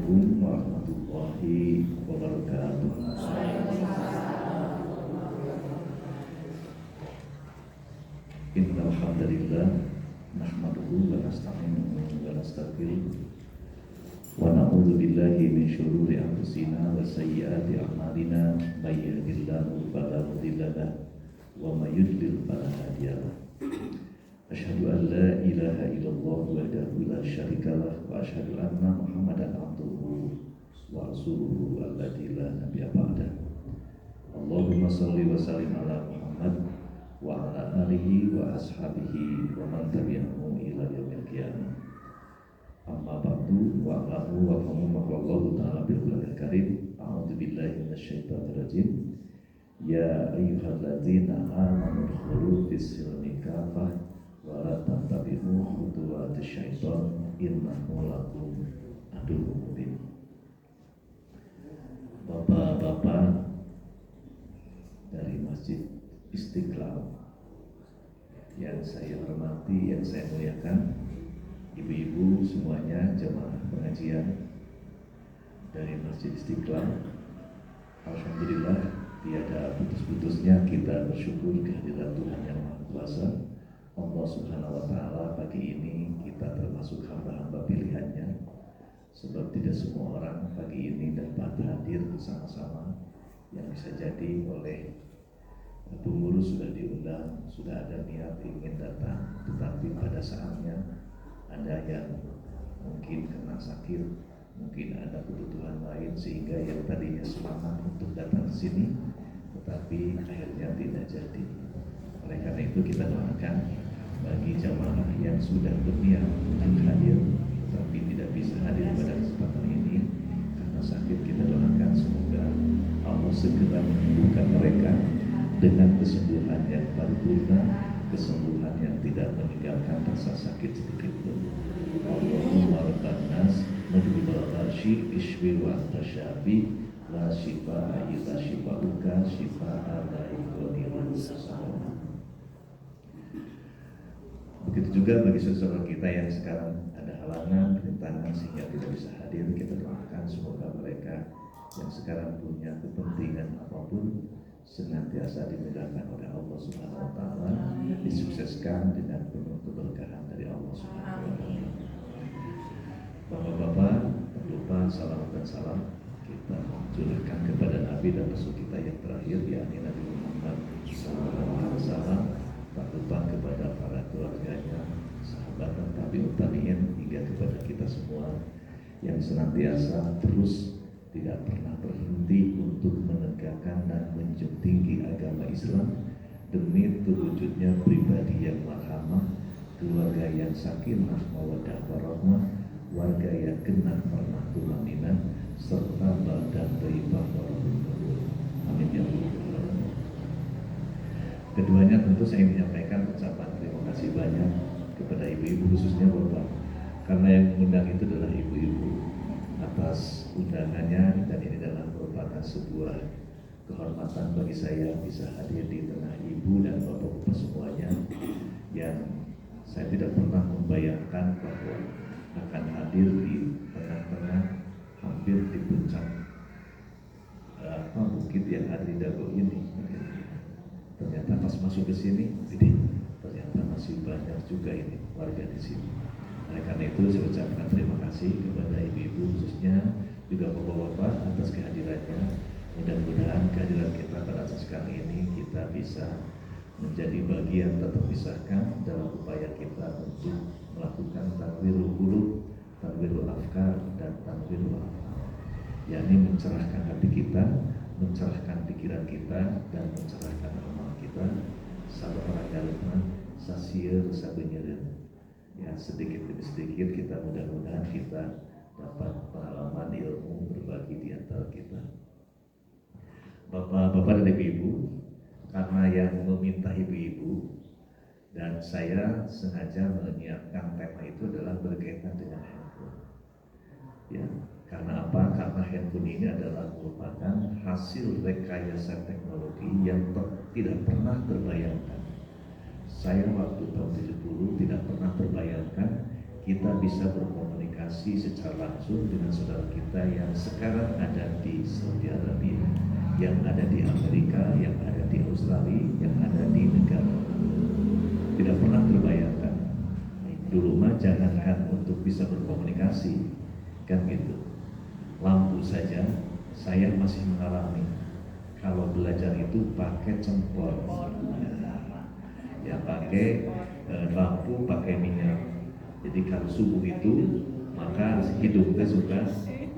Assalamualaikum warahmatullahi wabarakatuh. Innal hamdalillah nahmaduhu wa nasta'inuhu wa nastaghfiruh wa na'udzu billahi min syururi anfusina wa sayyiati a'malina may yahdihillahu fala mudilla lahu wa may yudlil fala hadiya lahu. Asyhadu an la ilaha illallah wahdahu la syarikalah wa asyhadu anna Muhammadan abduhu wa rasuluhu alladzi la nabiyya ba'dah. Allahumma shalli wa sallim ala Muhammad wa ala alihi wa ashabihi wa man tabi'ahum ila yaumil qiyamah. Amma ba'du wa a'lamu wa fahimu maqallahu ta'ala bil Qur'anil Karim. A'udzu billahi minasyaitonir rajim. Ya ayyuhalladzina amanu udkhulu fis-silmi kafah wa la tattabi'u khutuwatis syaiton innahu lakum aduwwun mubin. Bapak-bapak dari Masjid Istiqlal yang saya hormati, yang saya muliakan, ibu-ibu semuanya, jemaah pengajian dari Masjid Istiqlal, alhamdulillah tiada putus-putusnya kita bersyukur kehadiran Tuhan Yang Maha Kuasa, Allah Subhanahu wa Ta'ala. Pagi ini kita termasuk hamba-hamba pilihannya, sebab tidak semua orang pagi ini dapat hadir bersama-sama. Yang bisa jadi oleh pengurus sudah diundang, sudah ada niat ingin datang, tetapi pada saatnya ada yang mungkin kena sakit, mungkin ada kebutuhan lain, sehingga yang tadinya semangat untuk datang ke sini tetapi akhirnya tidak jadi. Oleh karena itu kita doakan bagi jamaah yang sudah berniat untuk hadir tapi tidak bisa hadir pada kesempatan ini karena sakit, kita doakan semoga Allah segera menyembuhkan mereka dengan kesembuhan yang paripurna, kesembuhan yang tidak meninggalkan rasa sakit sedikit pun. Allahumma rabban nas mudhibal arshi ishfi wa anta syafi la shifa illa shifauka shifaa la yughadiru saqama. Begitu juga bagi saudara kita yang sekarang ada halangan, rintangan sehingga tidak bisa hadir, kita doakan semoga mereka yang sekarang punya kepentingan apapun senantiasa dimudahkan oleh Allah Subhanahu wa Ta'ala, disukseskan dengan penuh keberkahan dari Allah Subhanahu wa Ta'ala. Bapak-bapak, tak lupa salam dan salam kita curahkan kepada Nabi dan Rasul kita yang terakhir, yakni Nabi Muhammad SAW. Tak lupa kepada para keluarganya, sahabat dan tabi'in hingga kepada kita semua yang senantiasa terus tidak pernah berhenti untuk menegakkan dan menjunjung tinggi agama Islam demi terwujudnya pribadi yang marhamah, keluarga yang sakinah mawaddah warahmah, warga yang genah pernah tumanina, serta badan thayyibah warahmatullahi. Amin ya rabbal alamin. Keduanya tentu saya menyampaikan ucapan terima kasih banyak kepada ibu-ibu, khususnya bapak, karena yang mengundang itu adalah ibu-ibu, atas undangannya, dan ini adalah merupakan sebuah kehormatan bagi saya bisa hadir di tengah ibu dan bapak-bapak semuanya yang saya tidak pernah membayangkan bahwa akan hadir di tengah-tengah, hampir di puncak bukit yang ada di Dago ini. Ternyata pas masuk ke sini, ternyata masih banyak juga ini warga di sini. Oleh karena itu saya ucapkan terima kasih kepada ibu-ibu, khususnya juga bapak-bapak atas kehadirannya. Mudah-mudahan kehadiran kita pada saat sekarang ini kita bisa menjadi bagian tak terpisahkan dalam upaya kita untuk melakukan tanwirul qulub, tanwirul afkar, dan tanwirul afkar, yakni mencerahkan hati kita, mencerahkan pikiran kita, dan mencerahkan amal kita. Sabar orang sasieur sabeunyereun. Ya, sedikit demi sedikit kita mudah-mudahan kita dapat pengalaman ilmu berbagi di antara kita. Bapak-bapak dan ibu-ibu, karena yang meminta ibu-ibu dan saya sengaja menyiapkan tema itu adalah berkaitan dengan handphone. Ya, karena apa? Karena handphone ini adalah merupakan hasil rekayasa teknologi yang tidak pernah terbayangkan. Saya waktu tahun 70 tidak pernah terbayangkan kita bisa berkomunikasi berkomunikasi secara langsung dengan saudara kita yang sekarang ada di Saudi Arabia, yang ada di Amerika, yang ada di Australia, yang ada di negara. Tidak pernah terbayangkan. Dulu mah jangankan untuk bisa berkomunikasi, kan gitu. Lampu saja saya masih mengalami. Kalau belajar itu pakai cempol, ya pakai lampu, pakai minyak. Jadi kalau subuh itu maka hidupnya suka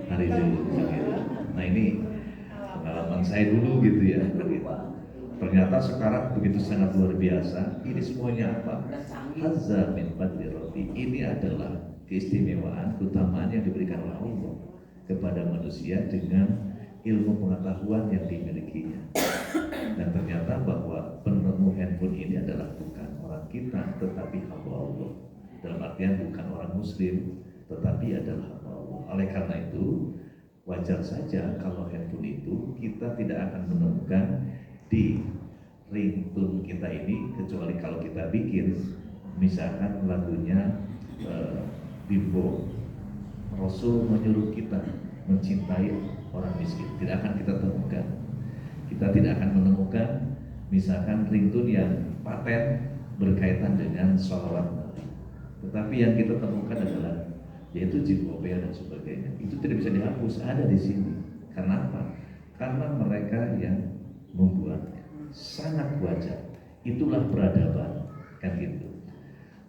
hari dulu. Gitu. Nah ini pengalaman saya dulu gitu ya. Ternyata sekarang begitu sangat luar biasa. Ini semuanya apa? Hazza min fadli Rabbi. Ini adalah keistimewaan, keutamaan yang diberikan oleh Allah kepada manusia dengan ilmu pengetahuan yang dimilikinya. Dan ternyata bahwa penemu handphone ini adalah bukan orang kita, tetapi hamba Allah. Dalam artian bukan orang muslim, tetapi adalah hamba Allah. Oleh karena itu, wajar saja kalau handphone itu kita tidak akan menemukan di ringtone kita ini, kecuali kalau kita bikin misalkan lagunya Bimbo, Rasul menyuruh kita mencintai orang miskin. Tidak akan kita temukan. Kita tidak akan menemukan misalkan ringtone yang paten berkaitan dengan sholawat Nabi. Tetapi yang kita temukan adalah yaitu jingle dan sebagainya. Itu tidak bisa dihapus, ada di sini. Karena apa? Karena mereka yang membuatnya. Sangat wajar. Itulah peradaban, kan gitu.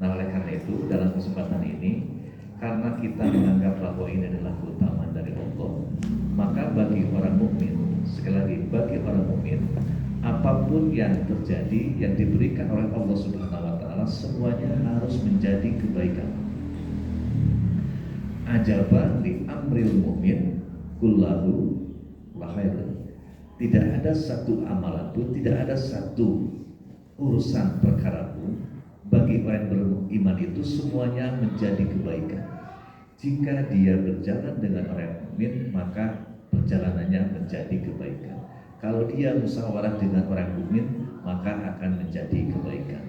Nah, oleh karena itu dalam kesempatan ini, karena kita menganggap bahwa ini adalah keutamaan dari Allah, maka bagi orang mukmin, sekali lagi bagi orang mukmin, apapun yang terjadi yang diberikan oleh Allah Subhanahu wa taala semuanya harus menjadi kebaikan. Ajaba li amril mukmin kullahu wa khairun. Tidak ada satu amalan pun, tidak ada satu urusan perkara pun bagi orang yang beriman itu semuanya menjadi kebaikan. Jika dia berjalan dengan orang mukmin, maka perjalanannya menjadi kebaikan. Kalau dia musyawarah dengan orang mukmin, maka akan menjadi kebaikan.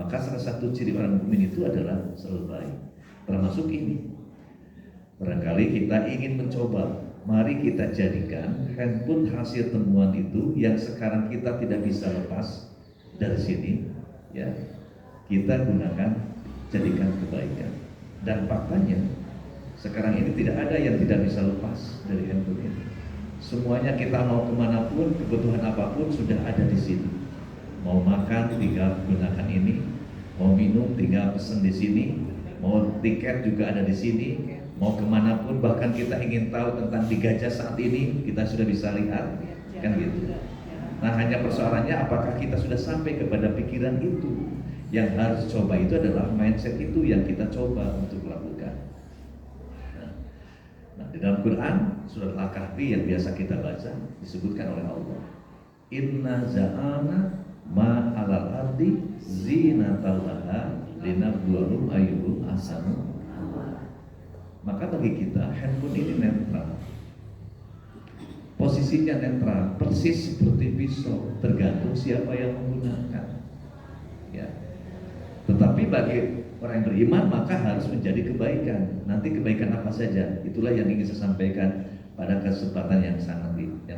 Maka salah satu ciri orang mukmin itu adalah selalu baik. Termasuk ini. Barangkali kita ingin mencoba, mari kita jadikan handphone hasil temuan itu yang sekarang kita tidak bisa lepas dari sini, ya. Kita gunakan, jadikan kebaikan. Dan faktanya sekarang ini tidak ada yang tidak bisa lepas dari handphone ini. Semuanya kita mau kemanapun, kebutuhan apapun sudah ada di sini. Mau makan tinggal gunakan ini, mau minum tinggal pesen di sini, mau tiket juga ada di sini. Mau kemanapun, bahkan kita ingin tahu tentang di Gajah saat ini, kita sudah bisa lihat, kan gitu. Nah, hanya persoalannya apakah kita sudah sampai kepada pikiran itu. Yang harus coba itu adalah mindset itu yang kita coba untuk lakukan. Nah, di dalam Quran surat Al-Kahfi yang biasa kita baca disebutkan oleh Allah, Inna za'ana ma alal ardi zinatal laha linabluwahum ayyuhum ahsanu. Maka bagi kita handphone ini netral, posisinya netral, persis seperti pisau, tergantung siapa yang menggunakan. Ya. Tetapi bagi orang yang beriman maka harus menjadi kebaikan. Nanti kebaikan apa saja? Itulah yang ingin saya sampaikan pada kesempatan yang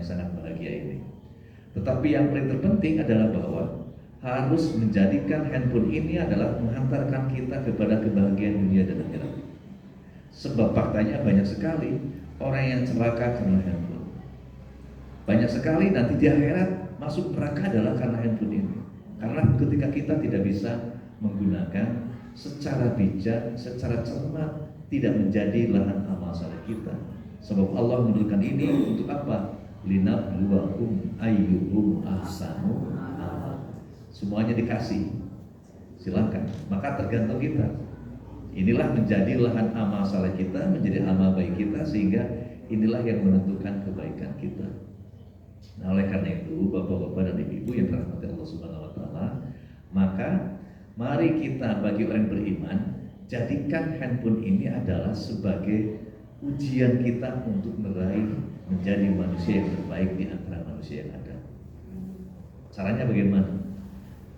sangat bahagia ini. Tetapi yang paling terpenting adalah bahwa harus menjadikan handphone ini adalah menghantarkan kita kepada kebahagiaan dunia dan akhirat. Sebab faktanya banyak sekali orang yang celaka karena handphone. Banyak sekali nanti di akhirat masuk neraka adalah karena handphone ini. Karena ketika kita tidak bisa menggunakan secara bijak, secara cermat, tidak menjadi lahan amal saleh kita. Sebab Allah menurunkan ini untuk apa? Linabluwahum ayyuhum ahsanu amal. Semuanya dikasih. Silakan. Maka tergantung kita. Inilah menjadi lahan amal saleh kita, menjadi amal baik kita, sehingga inilah yang menentukan kebaikan kita. Nah, oleh karena itu, bapak-bapak dan ibu-ibu yang dirahmati Allah Subhanahu wa taala, maka mari kita bagi orang beriman jadikan handphone ini adalah sebagai ujian kita untuk meraih menjadi manusia yang terbaik di antara manusia yang ada. Caranya bagaimana?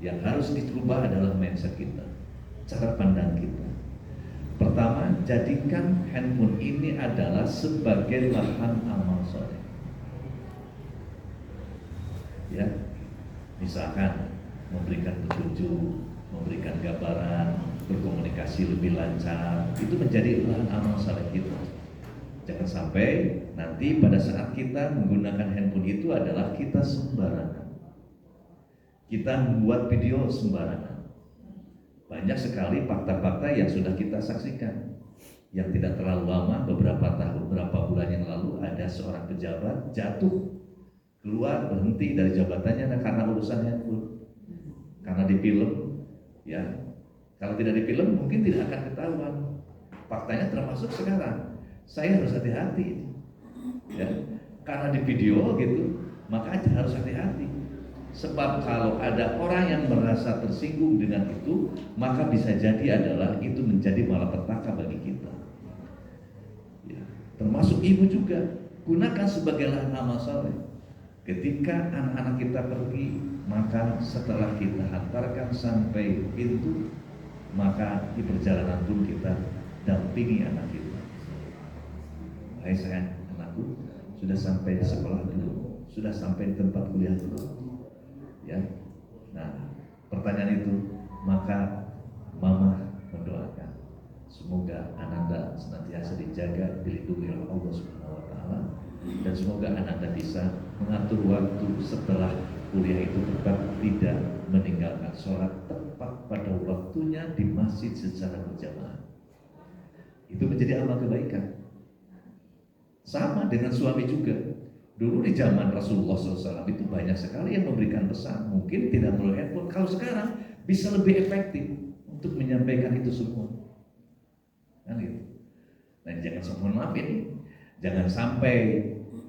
Yang harus dirubah adalah mindset kita, cara pandang kita. Pertama, jadikan handphone ini adalah sebagai lahan amal soleh. Ya, misalkan memberikan petunjuk, memberikan gambaran, berkomunikasi lebih lancar, itu menjadi lahan amal soleh kita. Jangan sampai nanti pada saat kita menggunakan handphone itu adalah kita sembarangan. Kita membuat video sembarangan. Banyak sekali fakta-fakta yang sudah kita saksikan. Yang tidak terlalu lama, beberapa bulan yang lalu ada seorang pejabat jatuh, keluar, berhenti dari jabatannya karena urusan handphone. Karena di film, ya. Kalau tidak di film mungkin tidak akan ketahuan. Faktanya termasuk sekarang. Saya harus hati-hati. Ya. Karena di video gitu, maka harus hati-hati. Sebab kalau ada orang yang merasa tersinggung dengan itu, maka bisa jadi adalah itu menjadi malapetaka bagi kita. Ya, termasuk ibu juga, gunakan sebagai lahan amal soleh. Ketika anak-anak kita pergi, maka setelah kita hantarkan sampai pintu, maka di perjalanan pun kita dampingi anak kita. Hai sayang, anakku, sudah sampai di sekolah dulu, sudah sampai di tempat kuliah dulu. Ya, nah pertanyaan itu, maka mama mendoakan semoga Ananda senantiasa dijaga, dilindungi oleh Allah Subhanahu Wa Taala, dan semoga Ananda bisa mengatur waktu setelah kuliah itu tetap tidak meninggalkan sholat tepat pada waktunya di masjid secara berjamaah. Itu menjadi amal kebaikan. Sama dengan suami juga. Dulu di zaman Rasulullah SAW itu banyak sekali yang memberikan pesan, mungkin tidak melalui handphone. Kalau sekarang bisa lebih efektif untuk menyampaikan itu semua. Kan gitu. Nah, jangan mohon maaf ini, jangan sampai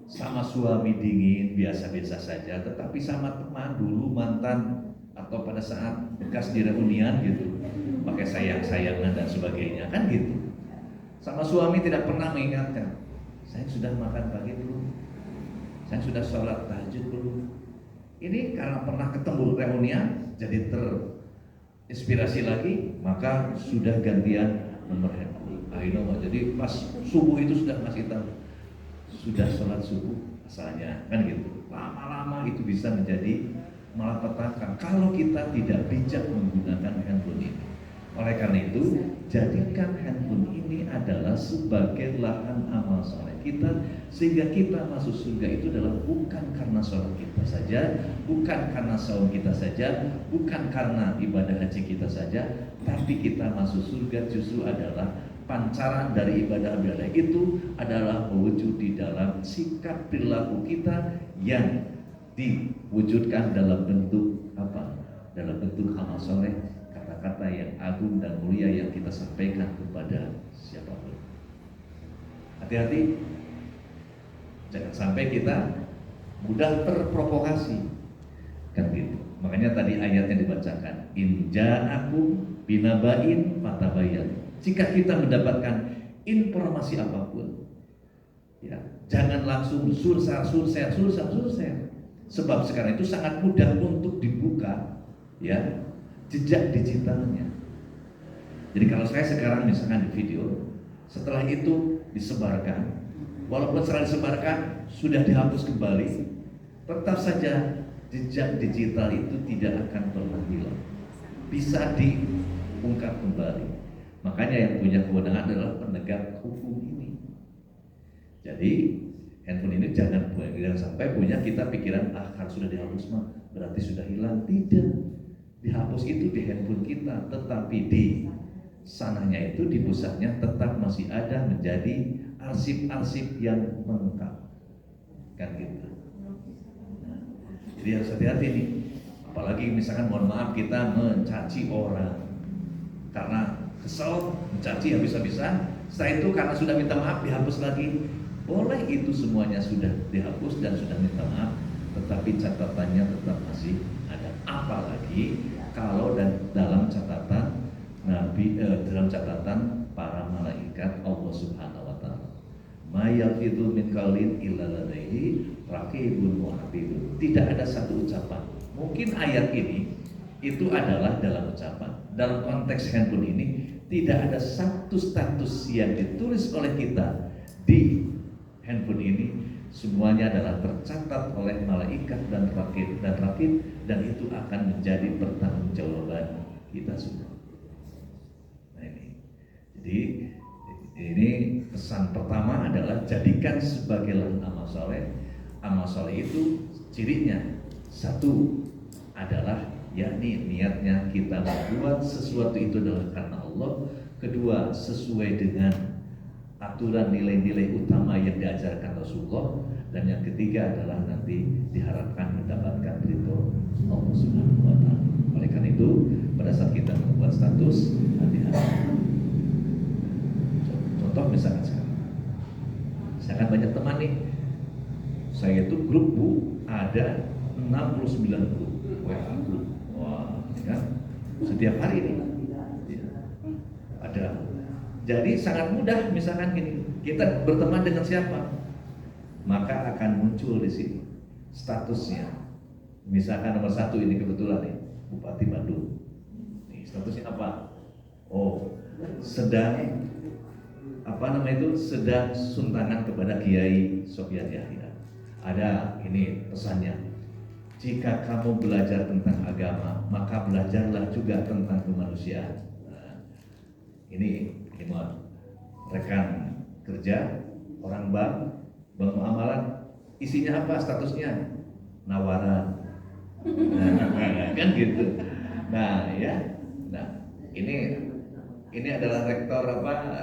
sama suami dingin biasa-biasa saja, tetapi sama teman dulu mantan atau pada saat bekas di reunian gitu, pakai sayang-sayangan dan sebagainya, kan gitu. Sama suami tidak pernah mengingatkan, saya sudah makan pagi belum? Saya sudah sholat tahajud belum? Ini karena pernah ketemu reunian, jadi terinspirasi lagi, maka sudah gantian nomor handphone. Akhirnya jadi pas subuh itu sudah masih tahu, sudah sholat subuh asalnya, kan gitu. Lama-lama itu bisa menjadi malapetaka kalau kita tidak bijak menggunakan handphone ini. Oleh karena itu, jadikan handphone ini adalah sebagai lahan amal soleh kita, sehingga kita masuk surga itu adalah bukan karena sholat kita saja, bukan karena saum kita saja, bukan karena ibadah haji kita saja, tapi kita masuk surga justru adalah pancaran dari ibadah-ibadah itu adalah mewujud di dalam sikap perilaku kita yang diwujudkan dalam bentuk apa? Dalam bentuk amal soleh, kata-kata yang agung dan mulia yang kita sampaikan kepada siapapun. Hati-hati, jangan sampai kita mudah terprovokasi, kan gitu. Makanya tadi ayatnya dibacakan, in ja'akum binabain fatabayyan. Jika kita mendapatkan informasi apapun, ya, jangan langsung sursa. Sebab sekarang itu sangat mudah untuk dibuka, ya, jejak digitalnya. Jadi kalau saya sekarang misalkan di video, setelah itu disebarkan, walaupun setelah disebarkan sudah dihapus kembali, tetap saja jejak digital itu tidak akan pernah hilang, bisa diungkap kembali. Makanya yang punya kewenangan adalah penegak hukum ini. Jadi handphone ini jangan sampai punya kita pikiran harus sudah dihapus mah berarti sudah hilang. Tidak, dihapus itu di handphone kita, tetapi di sananya itu di pusatnya tetap masih ada menjadi arsip-arsip yang lengkap, kan gitu. Nah, jadi harus hati-hati nih. Apalagi misalkan mohon maaf kita mencaci orang karena kesel, mencaci habis-habisan, setelah itu karena sudah minta maaf dihapus lagi. Boleh, itu semuanya sudah dihapus dan sudah minta maaf, tetapi catatannya tetap masih ada. Apalagi kalau dalam catatan Nabi, dalam catatan para malaikat Allah Subhanahu Wa Taala, ma yalfidhu min qaulin illa ladaihi raqibun atidun. Tidak ada satu ucapan. Mungkin ayat ini itu adalah dalam ucapan. Dalam konteks handphone ini tidak ada satu status yang ditulis oleh kita di handphone ini, semuanya adalah tercatat oleh malaikat dan rakib dan itu akan menjadi pertanggungjawaban kita semua. Nah jadi ini pesan pertama adalah jadikan sebagai amal soleh. Amal soleh itu cirinya satu adalah yakni niatnya kita membuat sesuatu itu adalah karena Allah. Kedua, sesuai dengan aturan nilai-nilai utama yang diajarkan Rasulullah. Dan yang ketiga adalah nanti diharapkan mendapatkan ridho Allah Subhanahu wa Ta'ala. Oleh karena itu, pada saat kita membuat status, hati-hati. Contoh misalkan sekarang banyak teman nih, saya itu grup Bu ada 69 grup WA grup. Wah, kan setiap hari nih ada. Jadi sangat mudah misalkan gini, kita berteman dengan siapa, maka akan muncul di sini statusnya. Misalkan nomor 1 ini kebetulan nih Bupati Bandung. Nih statusnya apa? Oh, sedang sedang suntangan kepada Kiai Sofyan Yahya. Ada ini pesannya. Jika kamu belajar tentang agama, maka belajarlah juga tentang kemanusiaan. Nah, ini rekan kerja, orang bank muamalah, isinya apa statusnya? Nawaran. Nah, kan gitu. Nah, ya. Nah, ini adalah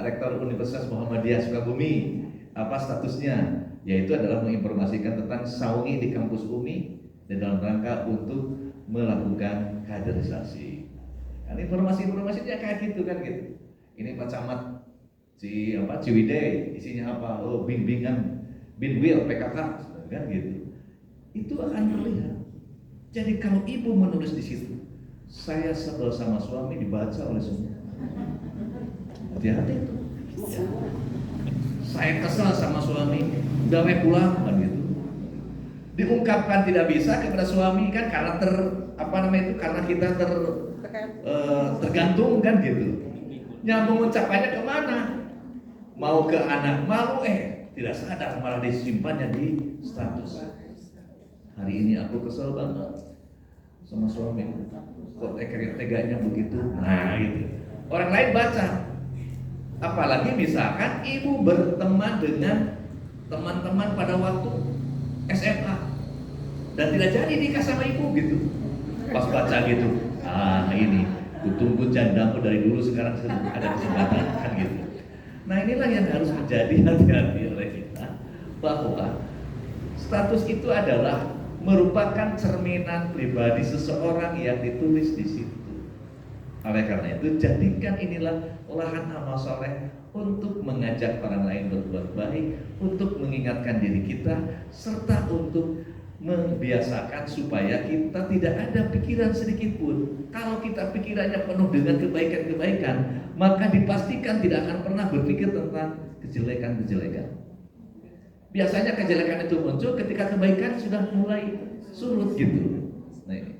rektor Universitas Muhammadiyah Sukabumi. Apa statusnya? Yaitu adalah menginformasikan tentang saungi di kampus UMI dan dalam rangka untuk melakukan kaderisasi. Kan informasi-informasinya kayak gitu kan gitu. Ini Pak Camat Ciwidey, isinya apa? Oh, bimbingan Binwil PKK kan gitu. Itu akan terlihat. Jadi kalau ibu menulis di situ, saya sebel sama suami, dibaca oleh semua. Hati-hati itu. Ya. Saya kesal sama suami, udah pulang kan gitu. Diungkapkan tidak bisa kepada suami kan karena karena kita tergantung kan gitu. Nyambung ucapannya kemana? Mau ke anak malu tidak sadar malah disimpannya di status. Hari ini aku kesel banget sama suami, kok teganya begitu. Nah gitu. Orang lain baca. Apalagi misalkan ibu berteman dengan teman-teman pada waktu SMA dan tidak jadi nikah sama ibu gitu. Pas baca gitu, ini kutunggu jandamu dari dulu, sekarang ada kesempatan kan gitu. Nah inilah yang harus menjadi hati-hati oleh kita, bahwa status itu adalah merupakan cerminan pribadi seseorang yang ditulis di situ. Oleh karena itu, jadikan inilah lahan amal soleh untuk mengajak orang lain berbuat baik, untuk mengingatkan diri kita, serta untuk membiasakan supaya kita tidak ada pikiran sedikit pun. Kalau kita pikirannya penuh dengan kebaikan-kebaikan, maka dipastikan tidak akan pernah berpikir tentang kejelekan-kejelekan. Biasanya kejelekan itu muncul ketika kebaikan sudah mulai surut gitu. Nah ini,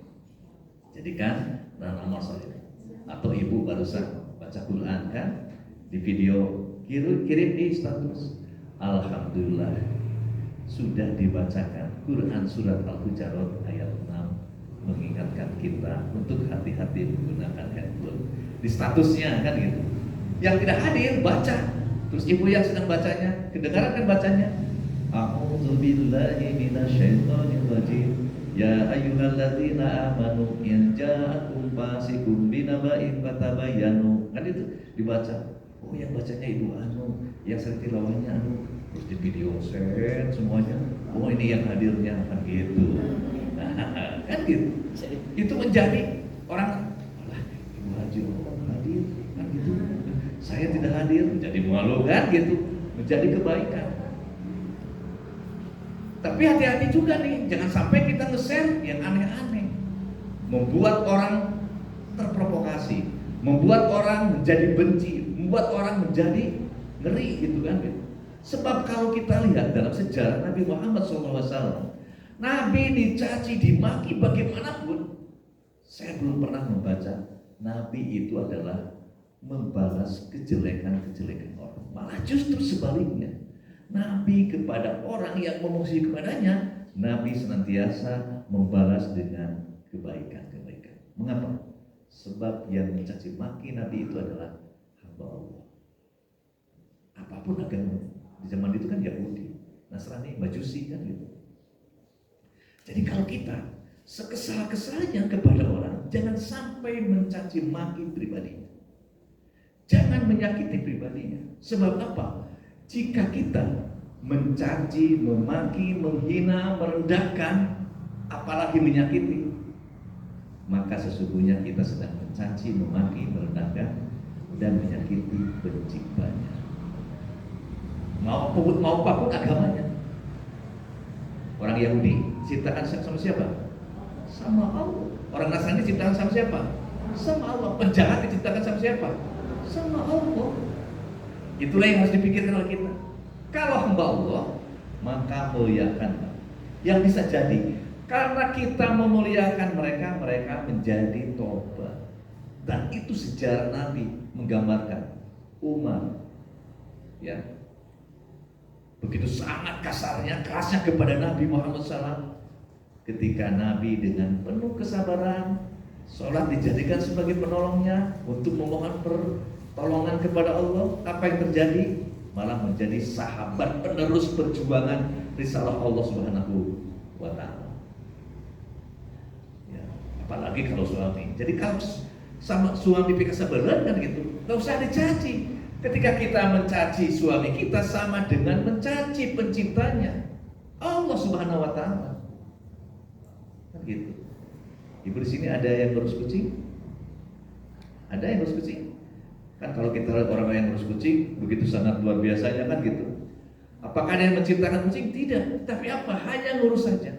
jadikan dalam amal soleh. Atau ibu barusan baca Quran kan, di video kirim di status, alhamdulillah sudah dibacakan Quran surat Al-Hujurat ayat 6, mengingatkan kita untuk hati-hati menggunakan handphone. Di statusnya kan gitu. Yang tidak hadir baca, terus ibu yang sedang bacanya kedengaran kan bacanya, a'udzubillahi minasyaitonir rajim. Ya ayyuhalladzina amanu in ja'akum fasiqun binaba'in fatabayyanu. Kan itu dibaca. Oh yang bacanya ibu yang sering tilawahnya terus di video share semuanya. Oh ini yang hadirnya kan gitu. Nah, kan gitu. Itu menjadi orang, ibu haji hadir kan gitu. Saya tidak hadir, menjadi malu kan gitu. Menjadi kebaikan. Tapi hati-hati juga nih, jangan sampai kita nge-share yang aneh-aneh, membuat orang terprovokasi, membuat orang menjadi benci, membuat orang menjadi ngeri gitu kan. Sebab kalau kita lihat dalam sejarah Nabi Muhammad SAW, Nabi dicaci, dimaki bagaimanapun, saya belum pernah membaca Nabi itu adalah membalas kejelekan-kejelekan orang. Malah justru sebaliknya, Nabi kepada orang yang memusuhi kepadanya, Nabi senantiasa membalas dengan kebaikan-kebaikan. Mengapa? Sebab yang mencaci maki Nabi itu adalah hamba Allah. Apapun agama, di zaman itu kan Yahudi, Nasrani, Majusi kan gitu. Jadi kalau kita sekesal-kesalnya kepada orang, jangan sampai mencaci maki pribadinya. Jangan menyakiti pribadinya. Sebab apa? Jika kita mencaci, memaki, menghina, merendahkan, apalagi menyakiti, maka sesungguhnya kita sedang mencaci, memaki, merendahkan, dan menyakiti penciptanya. Mau apapun agamanya. Orang Yahudi ciptakan sama siapa? Sama Allah. Orang Nasrani ciptakan sama siapa? Sama Allah. Penjahat diciptakan sama siapa? Sama Allah. Itulah yang harus dipikirkan oleh kita. Kalau hamba Allah, maka muliakan. Yang bisa jadi karena kita memuliakan mereka, mereka menjadi tobat. Dan itu sejarah Nabi menggambarkan Umar, ya, begitu sangat kasarnya, kerasnya kepada Nabi Muhammad SAW. Ketika Nabi dengan penuh kesabaran, sholat dijadikan sebagai penolongnya untuk memohon pertolongan kepada Allah. Apa yang terjadi? Malah menjadi sahabat penerus perjuangan risalah Allah Subhanahu wa Ta'ala. Ya, apalagi kalau suami. Jadi kalau sama suami pikir sabaran kan gitu, nggak usah dicaci. Ketika kita mencaci suami kita sama dengan mencaci penciptanya, Allah Subhanahu wa Ta'ala. Kan gitu. Ibu di sini ada yang ngurus kucing? Ada yang ngurus kucing? Kan kalau kita lihat orang yang ngurus kucing begitu sangat luar biasanya kan gitu. Apakah ada yang menciptakan kucing? Tidak. Tapi apa? Hanya ngurus saja.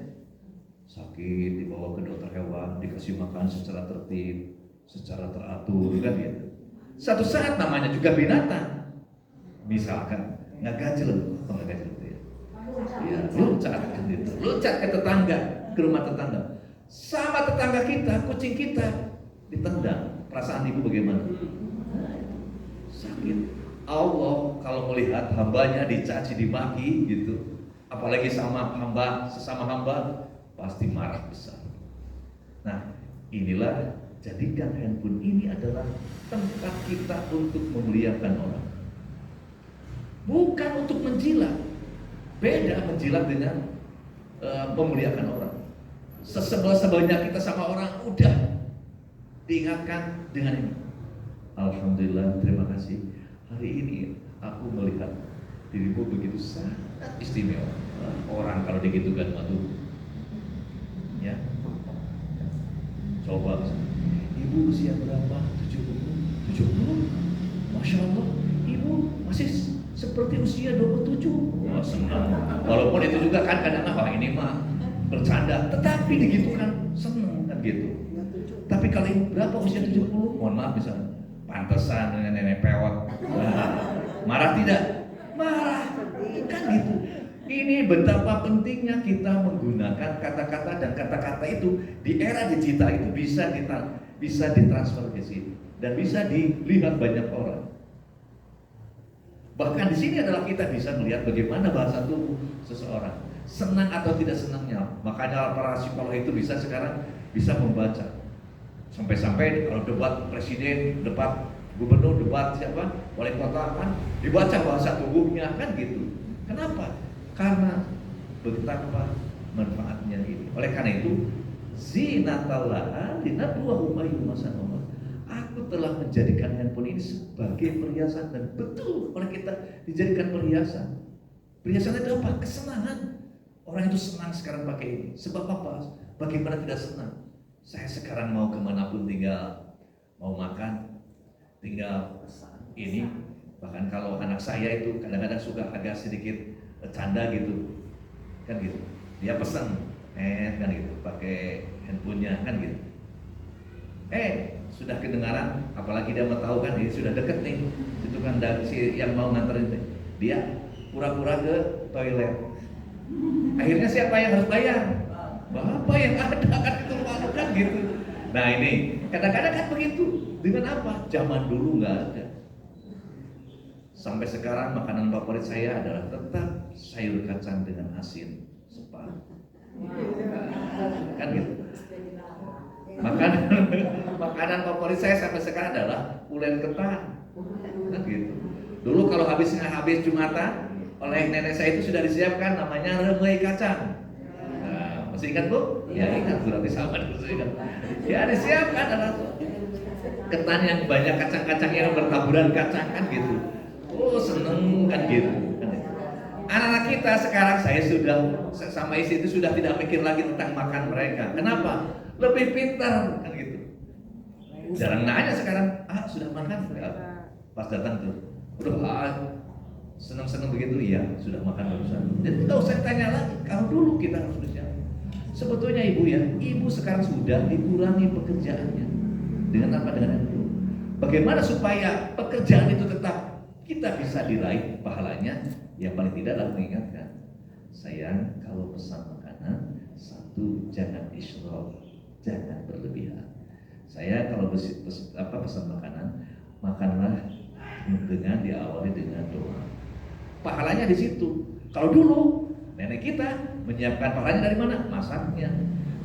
Sakit dibawa ke dokter hewan, dikasih makan secara tertib, secara teratur kan gitu. Satu saat namanya juga binatang. Misalkan nggak gajel, nggak gajel itu ya. Ya, loncat gitu. Loncat ke tetangga, ke rumah tetangga. Sama tetangga kita, kucing kita ditendang. Perasaan ibu bagaimana? Sakit. Allah kalau melihat hambanya dicaci, dimaki gitu, apalagi sama hamba, sesama hamba, pasti marah besar. Nah, inilah jadikan handphone ini adalah tempat kita untuk memuliakan orang, bukan untuk menjilat. Beda menjilat dengan memuliakan orang. Sesebel-sebelnya kita sama orang, udah diingatkan dengan ini. Alhamdulillah, terima kasih. Hari ini aku melihat dirimu begitu sangat istimewa. Orang kalau digitukan waduh, ya. Coba, ibu usia berapa? 70. Masya Allah, ibu masih seperti usia 27. Wah, senang. Walaupun itu juga kan kadang-kadang ini mah bercanda, tetapi digitukan senang kan gitu. Tapi kalau ibu berapa usia 70? Mohon maaf misalnya, pantesan nenek pewot. Marah tidak? Marah. Kan gitu. Ini betapa pentingnya kita menggunakan kata-kata, dan kata-kata itu di era digital itu bisa ditransfer ke sini dan bisa dilihat banyak orang. Bahkan di sini adalah kita bisa melihat bagaimana bahasa tubuh seseorang, senang atau tidak senangnya. Makanya para psikolog itu sekarang bisa membaca. Sampai-sampai kalau debat presiden, debat gubernur, debat siapa, wali kota kan dibaca bahasa tubuhnya kan gitu. Kenapa? Karena betapa manfaatnya ini. Oleh karena itu, zinatallaha linabluwahum ayyuhum ahsanu amala. Aku telah menjadikan handphone ini sebagai perhiasan, dan betul oleh kita dijadikan perhiasan. Perhiasan itu apa? Kesenangan. Orang itu senang sekarang pakai ini. Sebab apa? Bagaimana tidak senang? Saya sekarang mau kemanapun, tinggal mau makan, tinggal ini. Bahkan kalau anak saya itu kadang-kadang suka agak sedikit canda gitu, kan gitu. Dia pesan, kan gitu, pakai handphonenya kan gitu. Sudah kedengaran, apalagi dia mau tahu kan, dia sudah deket nih. Itu kan si yang mau nganterin, dia pura-pura ke toilet. Akhirnya siapa yang harus bayar? Bapak yang ada kan gitu. Nah ini kadang-kadang kan begitu. Dengan apa? Zaman dulu nggak ada. Sampai sekarang makanan favorit saya adalah tetap sayur kacang dengan asin separuh. Kan gitu. Makanan favorit saya sampai sekarang adalah ulen ketan. Kan gitu. Dulu kalau habis Jumatan oleh nenek saya itu sudah disiapkan namanya remei kacang. Nah, masih ingat Bu? Ya ingat, berarti sama dulu ingat. Ya disiapkan adalah ketan yang banyak kacang-kacang yang bertaburan kacang kan gitu. Oh seneng kan gitu. Anak-anak kita sekarang saya sudah sama istri itu sudah tidak mikir lagi tentang makan mereka. Kenapa? Lebih pintar kan gitu. Jarang nanya sekarang. Sudah makan? Ya, pas datang tuh, udah seneng-seneng begitu ya sudah makan barusan. Jadi tidak usah tanya lagi. Kalau dulu kita harus bersiap. Sebetulnya ibu ya, ibu sekarang sudah dikurangi pekerjaannya. Dengan apa? Dengan itu. Bagaimana supaya pekerjaan itu tetap kita bisa diraih pahalanya? Yang paling tidak adalah mengingatkan, sayang kalau pesan makanan, satu jangan israf, jangan berlebihan. Saya kalau pesan makanan, makanlah dengan diawali dengan doa. Pahalanya di situ. Kalau dulu nenek kita menyiapkan pahalanya dari mana? Masaknya.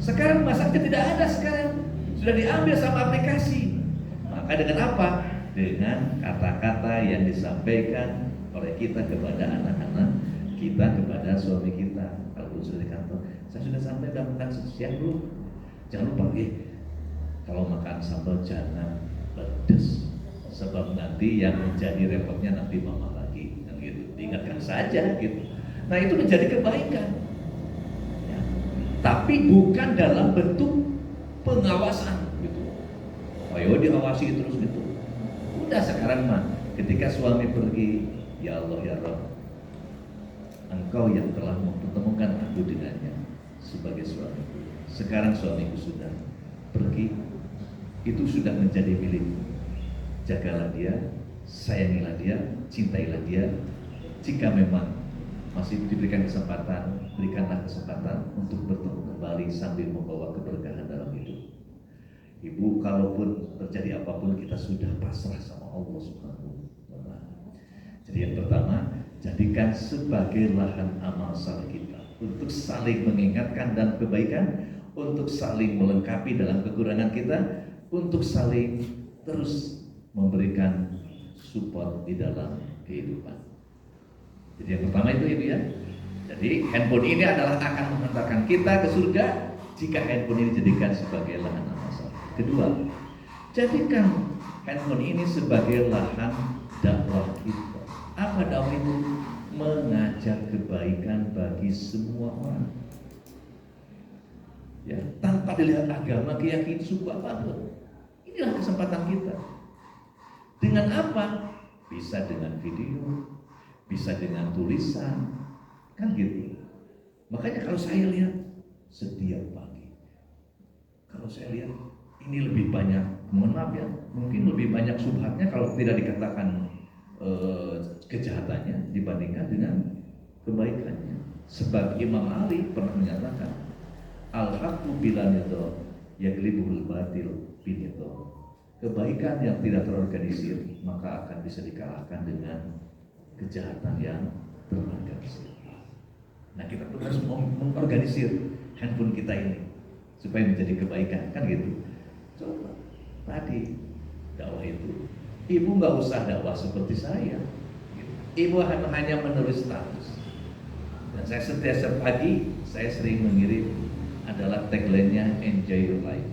Sekarang masaknya tidak ada sekarang. Sudah diambil sama aplikasi. Maka dengan apa? Dengan kata-kata yang disampaikan oleh kita kepada anak-anak kita, kepada suami kita. Kalau sudah di kantor, saya sudah sampai udah makan siang dulu. Jangan lupa kalau makan sambal jangan pedas, sebab nanti yang menjadi repotnya nanti mama lagi. Nah, gitu. Diingatkan saja gitu. Nah itu menjadi kebaikan. Ya. Tapi bukan dalam bentuk pengawasan gitu. Ayo diawasi terus gitu. Udah sekarang mah ketika suami pergi, ya Allah ya Rabb, Engkau yang telah mempertemukan aku dengannya sebagai suamiku. Sekarang suamiku sudah pergi, itu sudah menjadi milikku. Jagalah dia, sayangilah dia, cintailah dia. Jika memang masih diberikan kesempatan, berikanlah kesempatan untuk bertemu kembali sambil membawa keberkahan dalam hidup. Ibu, kalaupun terjadi apapun kita sudah pasrah sama Allah Subhanahu wa Ta'ala. Jadi yang pertama, jadikan sebagai lahan amal saleh kita untuk saling mengingatkan dan kebaikan, untuk saling melengkapi dalam kekurangan kita, untuk saling terus memberikan support di dalam kehidupan. Jadi yang pertama itu Ibu ya. Jadi handphone ini adalah akan mengantarkan kita ke surga jika handphone ini dijadikan sebagai lahan amal saleh. Kedua, jadikan handphone ini sebagai lahan dakwah kita. Apa dakwah itu? Mengajak kebaikan bagi semua orang. Ya, tanpa dilihat agama, keyakinan, suku apapun. Inilah kesempatan kita. Dengan apa? Bisa dengan video, bisa dengan tulisan, kan gitu. Makanya kalau saya lihat setiap pagi, kalau saya lihat ini lebih banyak, mohon maaf ya, mungkin lebih banyak subhatnya kalau tidak dikatakan kejahatannya dibandingkan dengan kebaikannya. Sebab Imam Ali pernah menyatakan, al-haqqu bilanidho yaglibul batil binidho. Kebaikan yang tidak terorganisir maka akan bisa dikalahkan dengan kejahatan yang terorganisir. Nah kita pun harus mengorganisir handphone kita ini supaya menjadi kebaikan, kan gitu. Coba tadi dakwah itu, ibu nggak usah dakwah seperti saya. Ibu hanya menulis status. Dan saya setiap pagi saya sering mengirim adalah tagline-nya enjoy your life.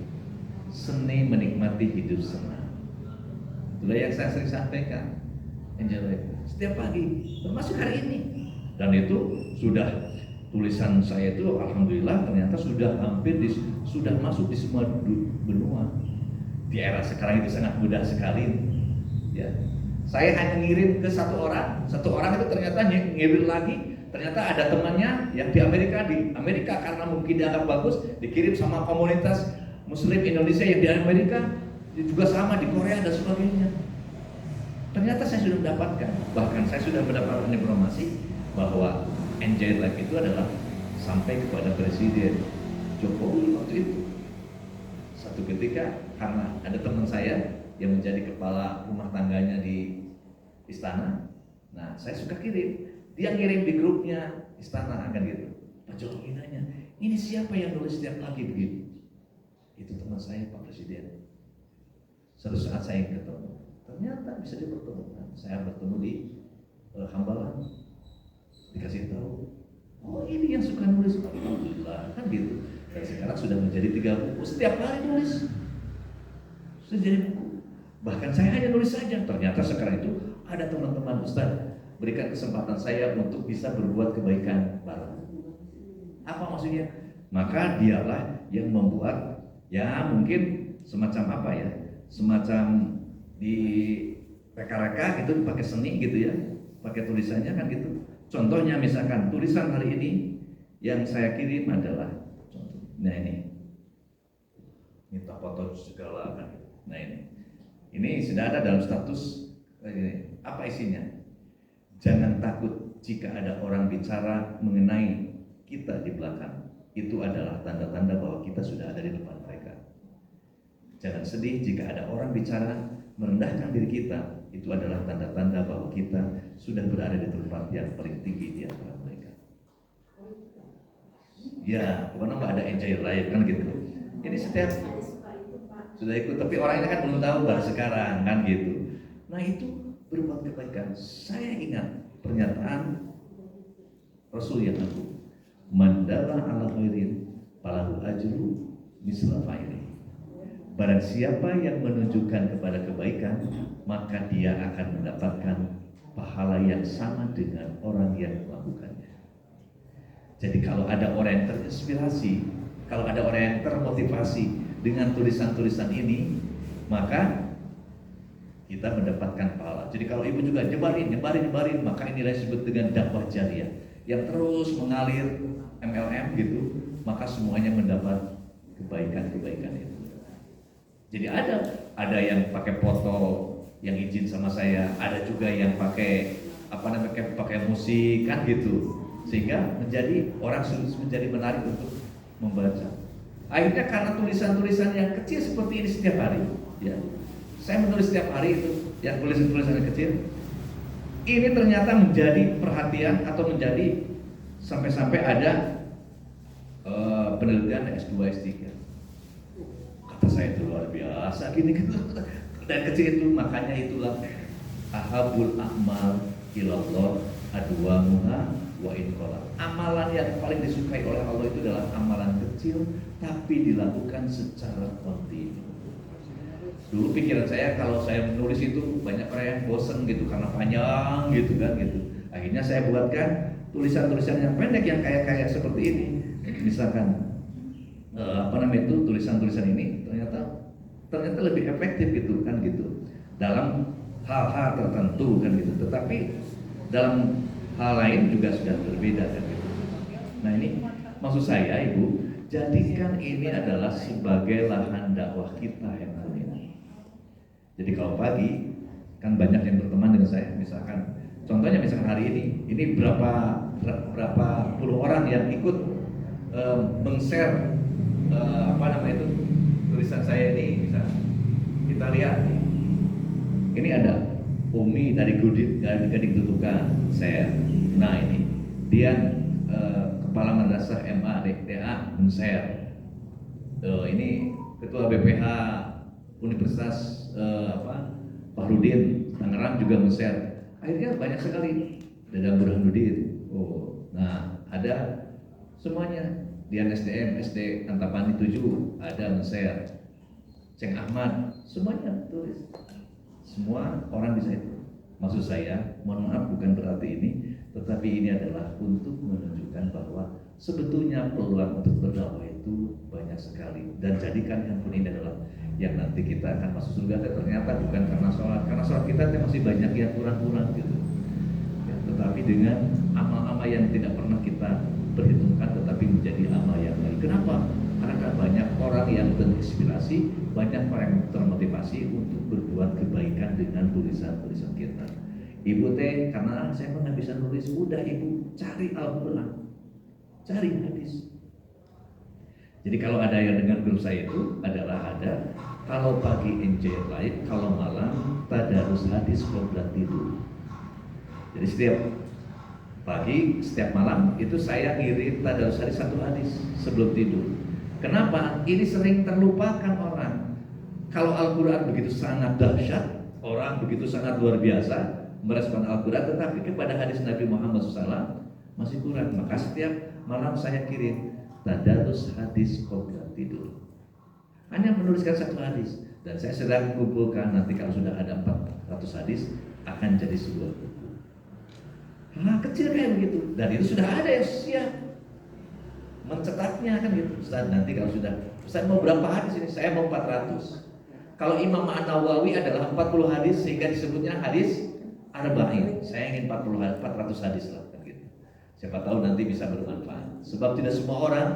Seni menikmati hidup senang. Itulah yang saya sering sampaikan. Enjoy life. Setiap pagi, termasuk hari ini. Dan itu sudah tulisan saya itu alhamdulillah ternyata sudah hampir sudah masuk di semua benua. Di era sekarang itu sangat mudah sekali. Ya. Saya hanya ngirim ke satu orang itu ternyata ngirim lagi, ternyata ada temannya yang di Amerika karena mungkin dianggap bagus, dikirim sama komunitas Muslim Indonesia yang di Amerika, juga sama di Korea dan sebagainya. Ternyata saya sudah mendapatkan, bahkan saya sudah mendapatkan informasi bahwa Enjoy Life itu adalah sampai kepada Presiden Jokowi waktu itu. Satu ketika karena ada teman saya yang menjadi kepala rumah tangganya di istana. Nah, saya suka kirim. Dia ngirim di grupnya istana kan gitu. Pak Jokowi nanya, ini siapa yang nulis setiap pagi begitu? Itu teman saya Pak Presiden. Suatu saat saya ketemu, ternyata bisa dipertemukan. Saya bertemu di Hambalang, dikasih tahu, oh ini yang suka nulis, alhamdulillah kan gitu. Dan sekarang sudah menjadi 3 buku, setiap hari nulis, sudah jadi buku. Bahkan saya hanya nulis saja. Ternyata sekarang itu ada teman-teman Ustaz berikan kesempatan saya untuk bisa berbuat kebaikan bareng. Apa maksudnya? Maka dialah yang membuat, ya mungkin semacam apa ya, semacam di reka-reka gitu, pakai seni gitu ya, pakai tulisannya kan gitu. Contohnya misalkan tulisan hari ini yang saya kirim adalah contoh, nah ini minta foto segala kan. Nah ini sudah ada dalam status apa isinya? Jangan takut jika ada orang bicara mengenai kita di belakang. Itu adalah tanda-tanda bahwa kita sudah ada di depan mereka. Jangan sedih jika ada orang bicara merendahkan diri kita. Itu adalah tanda-tanda bahwa kita sudah berada di tempat yang paling tinggi di antara mereka. Ya, pokoknya nggak ada enjoy life kan gitu. Ini setiap sudah ikut, tapi orangnya kan belum tahu baru sekarang kan gitu. Nah itu berbuat kebaikan. Saya ingat pernyataan Rasul yang agung, mandala ala khairin falahu ajru misla fa'ili. Barang siapa yang menunjukkan kepada kebaikan, maka dia akan mendapatkan pahala yang sama dengan orang yang melakukannya. Jadi kalau ada orang yang terinspirasi, kalau ada orang yang termotivasi dengan tulisan-tulisan ini, maka kita mendapatkan pahala. Jadi kalau ibu juga nyebarin, maka inilah disebut dengan dakwah jariah yang terus mengalir MLM gitu, maka semuanya mendapat kebaikan-kebaikan itu. Jadi ada yang pakai foto yang izin sama saya, ada juga yang pakai pakai musik kan gitu, sehingga menjadi orang menjadi menarik untuk membaca. Akhirnya karena tulisan-tulisan yang kecil seperti ini setiap hari, ya, saya menulis setiap hari itu, yang tulisan-tulisan yang kecil, ini ternyata menjadi perhatian atau menjadi sampai-sampai ada penelitian S2, S3. Kata saya itu luar biasa gini gitu. Dan kecil itu, makanya itulah ahabul a'mal ilallah adwamuha wa in qala. Amalan yang paling disukai oleh Allah itu adalah amalan kecil tapi dilakukan secara kontinu. Dulu pikiran saya kalau saya menulis itu banyak orang yang bosen gitu karena panjang gitu kan gitu. Akhirnya saya buatkan tulisan-tulisan yang pendek yang kayak seperti ini. Misalkan tulisan-tulisan ini ternyata lebih efektif gitu kan gitu dalam hal-hal tertentu kan gitu. Tetapi dalam hal lain juga sudah berbeda kan gitu. Nah ini maksud saya Ibu, jadikan ini adalah sebagai lahan dakwah kita yang ini. Jadi kalau pagi kan banyak yang berteman dengan saya, misalkan contohnya misalkan hari ini berapa puluh orang yang ikut meng-share tulisan saya ini. Misalkan kita lihat ini ada Umi dari Gading Tutukan share. Nah ini dia kepala madrasah MA DA men-share. Ini ketua BPH Universitas Fahrudin Tangerang juga men-share. Akhirnya banyak sekali. Ada Burhanuddin. Nah ada semuanya. Dian SDM, SD Antapani 7 ada men-share. Ceng Ahmad, semuanya tulis. Semua orang bisa itu. Maksud saya, mohon maaf bukan berarti ini, tetapi ini adalah untuk menunjukkan bahwa sebetulnya peluang untuk berdakwah itu banyak sekali. Dan jadikan handphone ini adalah yang nanti kita akan masuk surga. Ternyata bukan karena sholat kita masih banyak yang kurang-kurang gitu. Ya, tetapi dengan amal-amal yang tidak pernah kita perhitungkan, tetapi menjadi amal yang baik. Kenapa? Karena banyak orang yang terinspirasi, banyak orang yang termotivasi untuk berbuat kebaikan dengan tulisan-tulisan kita. Ibu teh, karena saya nggak bisa nulis, udah ibu cari Al-Quran, cari hadis. Jadi kalau ada yang dengan grup saya itu adalah ada kalau pagi enjoy light, kalau malam tadarus hadis qabla tidur. Jadi setiap pagi, setiap malam itu saya ngirim tadarus hadis satu hadis sebelum tidur. Kenapa? Ini sering terlupakan orang. Kalau Al-Quran begitu sangat dahsyat, orang begitu sangat luar biasa merespon Al-Quran, tetapi kepada hadis Nabi Muhammad SAW masih kurang. Maka setiap malam saya kirim tadarus hadis qabla tidur. Hanya menuliskan satu hadis, dan saya sedang mengumpulkan nanti kalau sudah ada 400 hadis akan jadi sebuah buku. Hal kecil kayak begitu, dan itu sudah ada yang siap mencetaknya kan gitu. Ustaz, nanti kalau sudah, Ustaz mau berapa hadis ini? Saya mau 400. Kalau Imam An-Nawawi adalah 40 hadis sehingga disebutnya hadis arba'in. Saya ingin 400 hadis lah kan gitu. Siapa tahu nanti bisa bermanfaat. Sebab tidak semua orang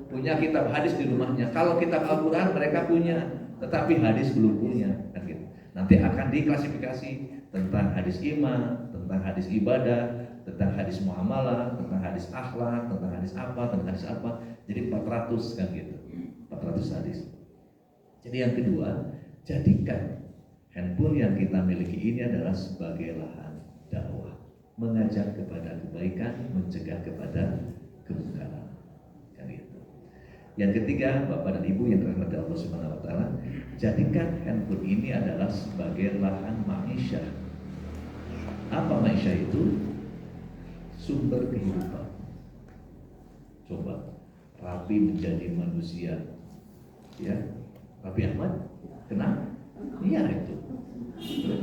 punya kitab hadis di rumahnya. Kalau kitab Al-Quran mereka punya, tetapi hadis belum punya kan gitu. Nanti akan diklasifikasi tentang hadis iman, tentang hadis ibadah, tentang hadis muamalah, tentang hadis akhlak, tentang hadis apa, tentang hadis apa. Jadi 400 kan gitu. 400 hadis. Jadi yang kedua, jadikan handphone yang kita miliki ini adalah sebagai lahan dakwah, mengajak kepada kebaikan, mencegah kepada kemungkaran. Kan itu. Yang ketiga, Bapak dan Ibu yang dirahmati Allah Subhanahu wa taala, jadikan handphone ini adalah sebagai lahan ma'isyah. Apa ma'isyah itu? Sumber kehidupan. Coba Rabi menjadi manusia. Ya, Rabi Ahmad kenal? Iya itu.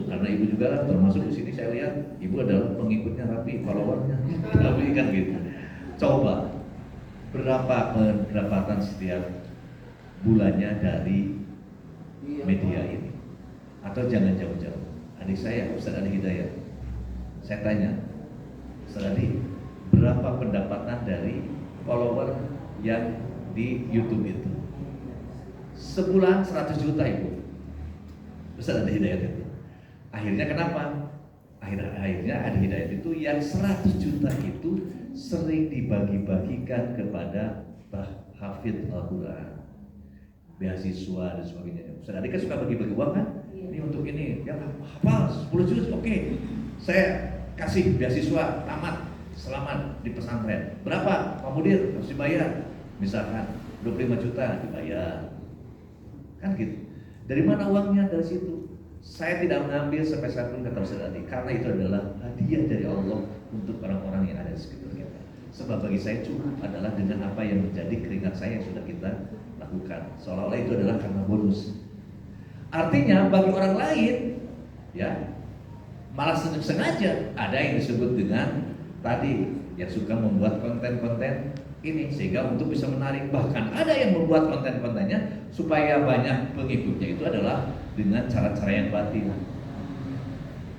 Karena ibu juga lah, termasuk di sini saya lihat ibu adalah pengikutnya Rabi, followernya Rabi kan gitu. Coba berapa pendapatan setiap bulannya dari media ini? Atau jangan jauh-jauh. Adik saya Ustaz Ali Hidayat, saya tanya, Ustaz Ali, berapa pendapatan dari follower yang di YouTube itu? Sebulan 100 juta ibu. Ustaz Ali Hidayat itu. Akhirnya kenapa? Akhirnya Adi Hidayat itu yang 100 juta itu sering dibagi-bagikan kepada hafid Al-Quran, beasiswa dan sebagainya. Ustaz Adi kan suka bagi-bagi uang kan? Ini untuk ini, yang hafal 10 juta, oke. Saya kasih beasiswa tamat, selamat di pesantren. Berapa? Pak Mudir harus dibayar. Misalkan 25 juta dibayar. Kan gitu. Dari mana uangnya? Dari situ. Saya tidak mengambil sepeser pun kata Ustaz Adi, karena itu adalah hadiah dari Allah untuk orang-orang yang ada di sekitar kita. Sebab bagi saya cukup adalah dengan apa yang menjadi keringat saya yang sudah kita lakukan. Seolah-olah itu adalah karena bonus. Artinya bagi orang lain, ya malah sengaja ada yang disebut dengan tadi yang suka membuat konten-konten ini sehingga untuk bisa menarik, bahkan ada yang membuat konten-kontennya supaya banyak pengikutnya itu adalah dengan cara-cara yang batin.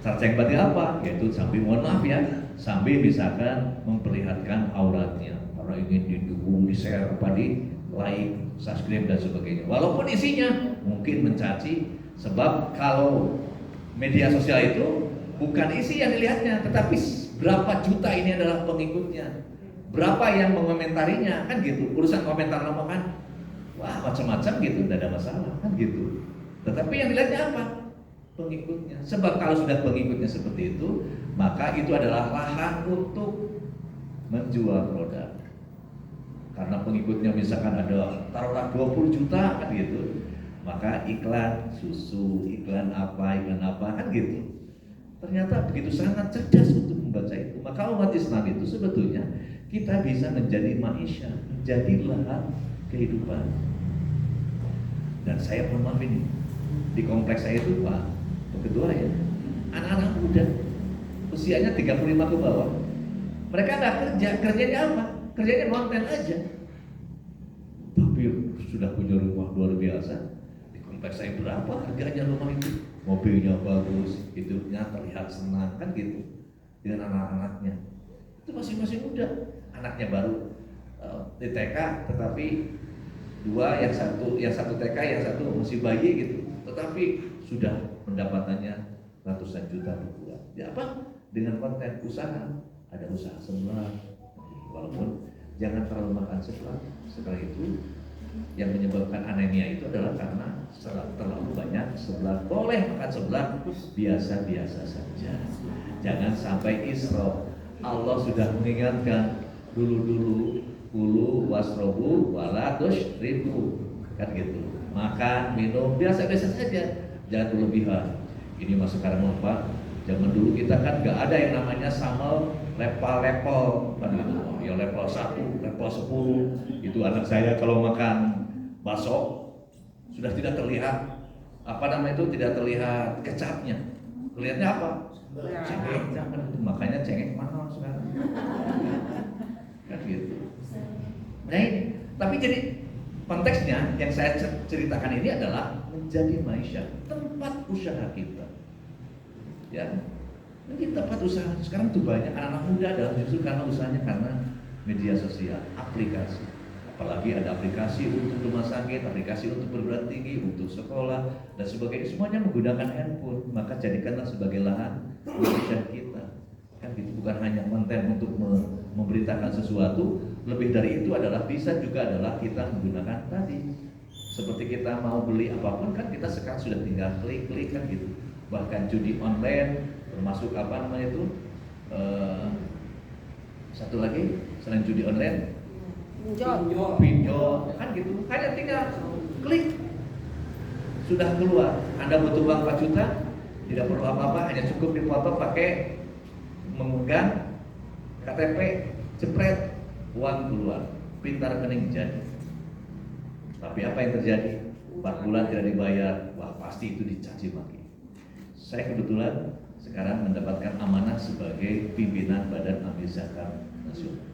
Cara yang batin apa? Yaitu sambil, mohon maaf ya, sambil misalkan memperlihatkan auratnya karena ingin didukung, di-share, di like, subscribe dan sebagainya. Walaupun isinya mungkin mencaci, sebab kalau media sosial itu bukan isi yang dilihatnya, tetapi berapa juta ini adalah pengikutnya. Berapa yang mengomentarinya, kan gitu. Urusan komentar lama kan, wah macam-macam gitu, tidak ada masalah kan gitu. Tetapi yang dilihatnya apa? Pengikutnya. Sebab kalau sudah pengikutnya seperti itu, maka itu adalah lahan untuk menjual produk. Karena pengikutnya misalkan ada taruhlah 20 juta kan gitu, maka iklan susu, iklan apa kan gitu. Ternyata begitu sangat cerdas untuk membaca itu. Maka umat Islam itu sebetulnya kita bisa menjadi maisha, menjadi lahan kehidupan. Dan saya mohon maaf ini, di kompleks saya itu Pak, kedua ya, anak-anak muda usianya 35 ke bawah. Mereka nggak kerja, kerjanya apa? Kerjanya konten aja. Tapi sudah punya rumah luar biasa. Di kompleks saya berapa harganya rumah itu? Mobilnya bagus, hidupnya terlihat senang kan gitu. Dengan anak-anaknya itu masih muda, anaknya baru di TK, tetapi dua, yang satu TK, yang satu masih bayi gitu, tetapi sudah pendapatannya ratusan juta per bulan. Ya apa? Dengan konten usaha, ada usaha sebelah, walaupun jangan terlalu makan sebelah. Setelah itu Yang menyebabkan anemia itu adalah karena terlalu banyak seblak. Boleh makan seblak, biasa-biasa saja. Jangan sampai israf. Allah sudah mengingatkan dulu kulu wasrobu wala tusyriku, kan gitu. Makan, minum biasa-biasa saja, jangan berlebihan. Ini masa sekarang apa? Zaman dulu kita kan nggak ada yang namanya sambal level kan gitu. Ya level 1, level 10. Itu anak saya kalau makan bakso sudah tidak terlihat tidak terlihat kecapnya. Kelihatnya apa? Cengek, jangan itu. Makanya cengek mahal sekarang. Kan gitu. Nah ini, tapi jadi konteksnya yang saya ceritakan ini adalah menjadi maisha, tempat usaha kita. Ya, ini tempat usaha. Sekarang tuh banyak anak-anak muda adalah justru karena usahanya karena media sosial, aplikasi. Apalagi ada aplikasi untuk rumah sakit, aplikasi untuk perguruan tinggi, untuk sekolah dan sebagainya. Semuanya menggunakan handphone. Maka jadikanlah sebagai lahan usaha kita. Kan gitu, bukan hanya konten untuk memberitakan sesuatu. Lebih dari itu adalah bisa juga adalah kita menggunakan tadi. Seperti kita mau beli apapun kan kita sekarang sudah tinggal klik kan gitu. Bahkan judi online termasuk satu lagi selain judi online, pinjol kan gitu. Hanya tinggal klik sudah keluar. Anda butuh uang 4 juta, tidak perlu apa-apa, hanya cukup dipoto pakai memegang KTP, jepret, uang keluar, pintar rekening jadi. Tapi apa yang terjadi? 4 bulan tidak dibayar, wah pasti itu dicaci maki. Saya kebetulan sekarang mendapatkan amanah sebagai pimpinan Badan Amil Zakat Nasional.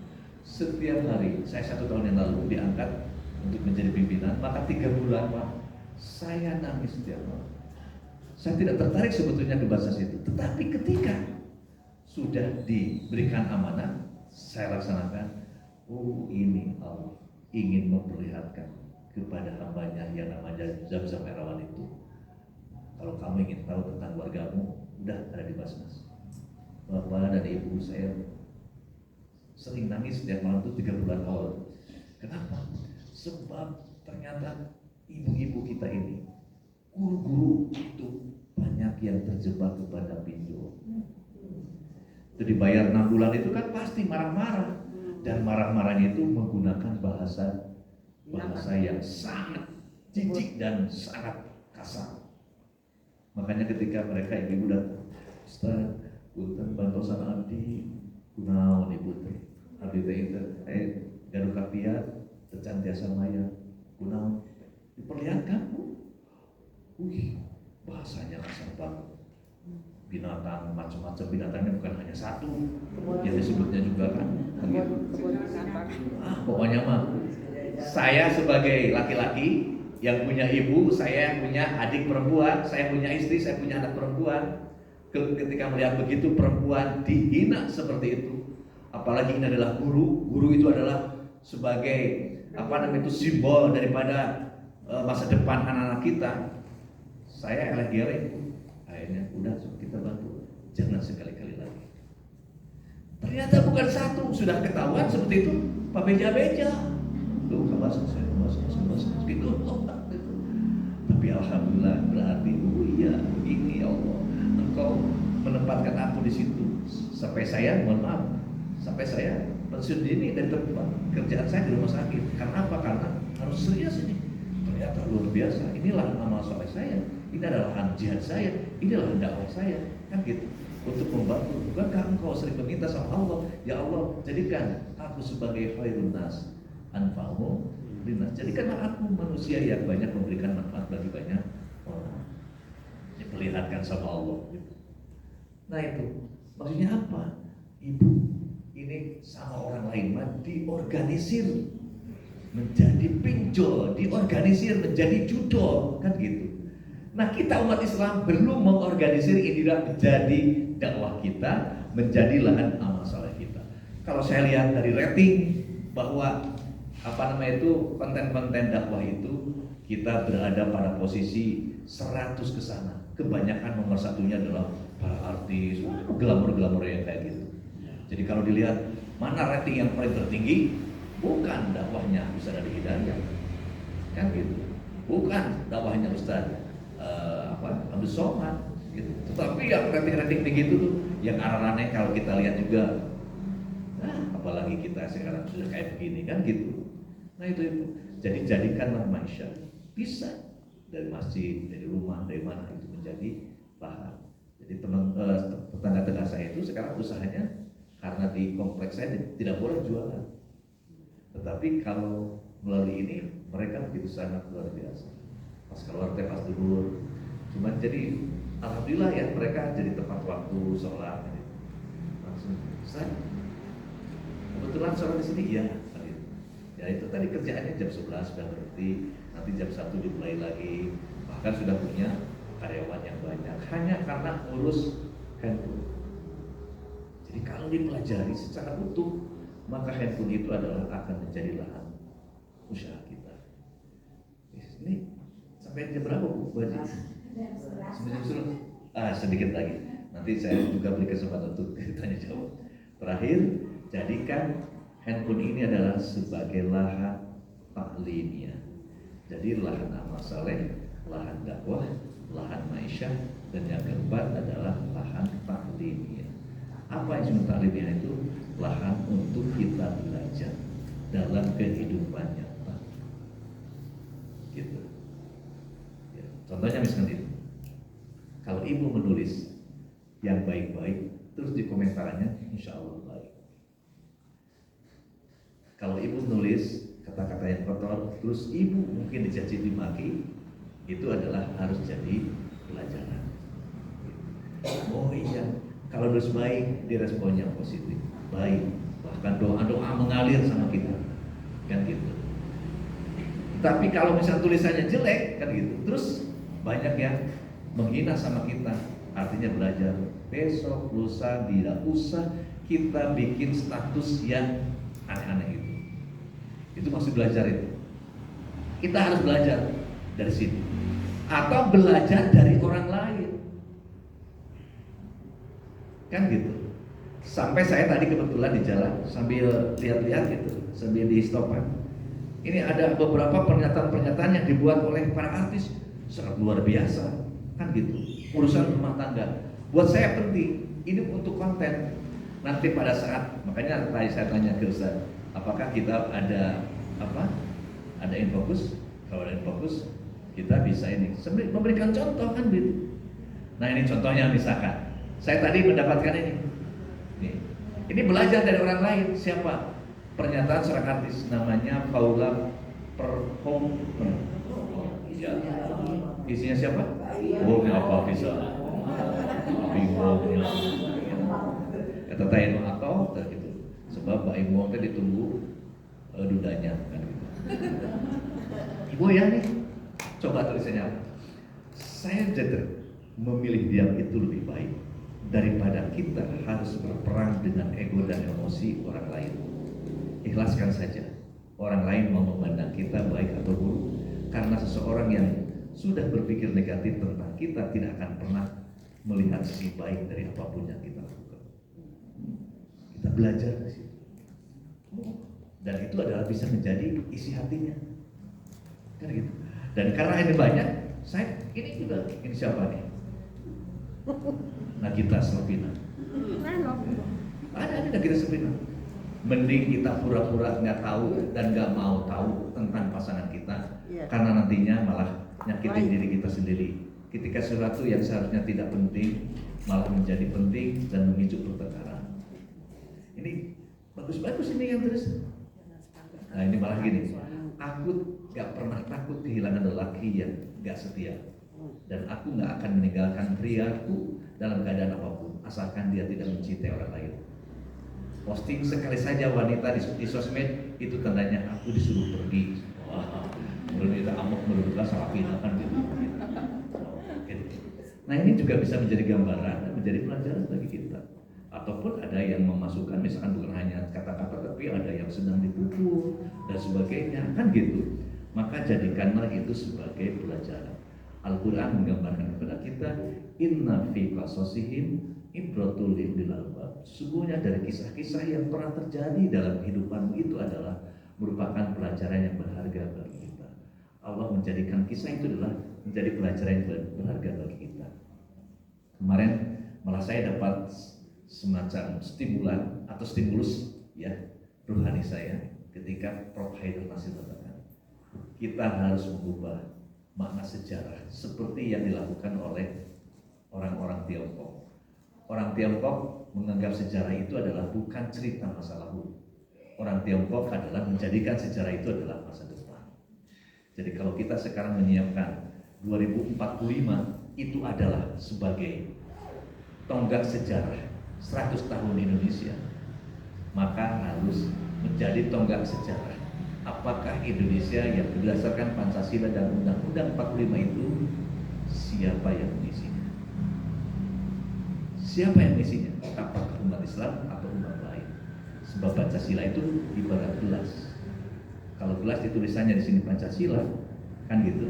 Setiap hari, saya 1 tahun yang lalu diangkat untuk menjadi pimpinan, maka 3 bulan Pak, saya nangis setiap malam. Saya tidak tertarik sebetulnya ke bahasa itu, tetapi ketika sudah diberikan amanah, saya laksanakan. Oh ini Allah ingin memperlihatkan kepada hambanya yang namanya Zam-Zam Erawan itu. Kalau kamu ingin tahu tentang keluargamu, udah ada di Basnas. Bapak dan Ibu saya sering nangis setiap malam itu 3 bulan awal. Kenapa? Sebab ternyata ibu-ibu kita ini, guru-guru itu banyak yang terjebak kepada pinjol. Itu dibayar 6 bulan itu kan pasti marah-marah. Dan marah-marahnya itu menggunakan bahasa yang sangat jijik dan sangat kasar. Makanya ketika mereka ibu datang, Ustaz, punten bantosan abdi, kunaon ibu teh, abdi teh gaduh kapiat, tecan tiasa maya, kunaon, diperlihatkan, bahasanya kasar banget. Binatang macam-macam, binatangnya bukan hanya satu, yang disebutnya juga kan. Pokoknya mah, saya sebagai laki-laki yang punya ibu, saya yang punya adik perempuan, saya punya istri, saya punya anak perempuan. Ketika melihat begitu perempuan dihina seperti itu, apalagi ini adalah guru itu adalah sebagai simbol daripada masa depan anak-anak kita. Saya eleh-geleh, akhirnya udah kita bantu, jangan sekali-kali lagi. Ternyata bukan satu, sudah ketahuan seperti itu, Pak Beja-beja. Tuh kebasan saya gitu. Tapi alhamdulillah berarti iya begini ya Allah, Engkau menempatkan aku di situ sampai saya pensiun dini dari tempat kerjaan saya di rumah sakit. Karena apa? Karena harus serius ini. Ternyata luar biasa. Inilah amal soleh saya. Ini adalah jihad saya. Inilah dakwah saya. Kan gitu. Untuk membantu. Bukankah engkau sering meminta sama Allah, ya Allah, jadikan aku sebagai khairun nas anfa'u linnas. Jadikanlah aku manusia yang banyak memberikan manfaat bagi banyak orang. Diperlihatkan sama Allah. Nah itu maksudnya apa? Ibu ini sama orang lain diorganisir menjadi pinjol, diorganisir menjadi judol, kan gitu. Nah kita umat Islam belum mengorganisir ini menjadi dakwah kita, menjadi lahan amal saleh kita. Kalau saya lihat dari rating bahwa konten-konten dakwah itu kita berada pada posisi 100 ke sana. Kebanyakan nomor satunya adalah para artis, glamor-glamor yang kayak gitu. Jadi kalau dilihat mana rating yang paling tertinggi, bukan dakwahnya bisa dari hidayah, kan gitu. Bukan dakwahnya Ustaz Abdul Somad gitu. Tetapi yang rating-rating begitu tuh, yang arahannya kalau kita lihat juga, apalagi kita sekarang sudah kayak begini kan gitu. Nah itu. Jadi jadikanlah manusia bisa dari masjid, dari rumah, dari mana itu menjadi bahan. Jadi tetangga-tetangga saya itu sekarang usahanya karena di kompleks saya tidak boleh jualan. Tetapi kalau melalui ini mereka begitu sangat luar biasa. Pas keluar teh pas dulu, cuma jadi alhamdulillah ya mereka jadi tempat waktu sholat. Langsung, Ustaz, kebetulan sholat di sini ya. Ya itu tadi kerjaannya jam 11 sudah berhenti, nanti jam 1 dimulai lagi. Bahkan sudah punya karyawan yang banyak hanya karena urus handphone. Jadi kalau dipelajari secara utuh, maka handphone itu adalah akan menjadi lahan usaha kita. Ini sampai jam berapa Bu? Sedikit lagi. Nanti saya juga beri kesempatan untuk tanya jawab. Terakhir, jadikan handphone ini adalah sebagai lahan taklimiyah. Jadi lahan amal saleh, lahan dakwah, lahan ma'isyah, dan yang keempat adalah lahan taklimiyah. Apa yang disebut taklimiyah itu? Lahan untuk kita belajar dalam kehidupan nyata. Gitu. Ya, contohnya misalnya itu. Kalau ibu menulis yang baik-baik, terus di komentarnya insya Allah baik. Kalau ibu nulis kata-kata yang kotor, terus ibu mungkin dicaci dimaki, itu adalah harus jadi pelajaran. Oh iya, kalau nulis baik, diresponnya positif, baik, bahkan doa-doa mengalir sama kita, kan gitu. Tapi kalau misalnya tulisannya jelek, kan gitu, terus banyak yang menghina sama kita, artinya belajar. Besok, lusa, tidak usah kita bikin status yang aneh-aneh itu. Itu masih belajar itu. Kita harus belajar dari sini. Atau belajar dari orang lain. Kan gitu. Sampai saya tadi kebetulan di jalan sambil lihat-lihat gitu, sambil di stopan. Ini ada beberapa pernyataan-pernyataan yang dibuat oleh para artis sangat luar biasa. Kan gitu. Urusan rumah tangga. Buat saya penting. Ini untuk konten. Nanti pada saat, makanya tadi saya tanya ke Ustaz, apakah kita ada apa? Ada infokus? Kalau ada infokus, kita bisa ini memberikan contoh kan gitu. Nah ini contohnya misalkan, saya tadi mendapatkan ini. Ini belajar dari orang lain. Siapa? Pernyataan seorang artis namanya Paula Perhom. Ya. Isinya siapa? Oh, apa bisa? Bingung. Kata Taino atau gitu. Sebab Mbak Ibu tadi ditunggu dudanya kan gitu. Ibu ya nih, coba tulisannya. Saya jadi memilih diam itu lebih baik daripada kita harus berperang dengan ego dan emosi orang lain. Ikhlaskan saja. Orang lain mau memandang kita baik atau buruk, karena seseorang yang sudah berpikir negatif tentang kita tidak akan pernah melihat sisi baik dari apapun yang kita lakukan. Kita belajar di situ. Dan itu adalah bisa menjadi isi hatinya. Kan gitu. Dan karena ini banyak, saya ini juga ini siapa nih? Nagita Slavina. Ada Nagita Slavina. Mending kita pura-pura nggak tahu dan nggak mau tahu tentang pasangan kita, karena nantinya malah nyakitin diri kita sendiri. Ketika sesuatu yang seharusnya tidak penting malah menjadi penting dan memicu pertengkaran. Ini bagus-bagus ini yang terus. Nah ini malah gini, aku gak pernah takut kehilangan lelaki yang gak setia, dan aku gak akan meninggalkan priaku dalam keadaan apapun asalkan dia tidak mencintai orang lain. Posting sekali saja wanita di sosmed itu tandanya aku disuruh pergi. Wah, menurut kita amok, menurut kita salah pilihan gitu. Nah ini juga bisa menjadi gambaran dan menjadi pelajaran bagi kita. Ataupun ada yang memasukkan misalkan bukan hanya kata-kata tapi ada yang sedang dipukul dan sebagainya, kan gitu. Maka jadikanlah itu sebagai pelajaran. Al-Quran menggambarkan kepada kita, inna fi qasasihim ibratul lil albab. Sesungguhnya dari kisah-kisah yang pernah terjadi dalam kehidupanmu itu adalah merupakan pelajaran yang berharga bagi kita. Allah menjadikan kisah itu adalah menjadi pelajaran yang berharga bagi kita. Kemarin malah saya dapat semacam stimulan atau stimulus ya rohani saya ketika Prof. Haidar Nasir katakan kita harus mengubah makna sejarah seperti yang dilakukan oleh orang-orang Tiongkok. Orang Tiongkok menganggap sejarah itu adalah bukan cerita masa lalu. Orang Tiongkok adalah menjadikan sejarah itu adalah masa depan. Jadi kalau kita sekarang menyiapkan 2045 itu adalah sebagai tonggak sejarah 100 tahun Indonesia, maka harus menjadi tonggak sejarah. Apakah Indonesia yang berdasarkan Pancasila dan Undang-Undang 45 itu siapa yang mengisinya? Siapa yang mengisinya? Apakah umat Islam atau umat lain? Sebab Pancasila itu ibarat gelas. Kalau gelas ditulisannya di sini Pancasila, kan gitu.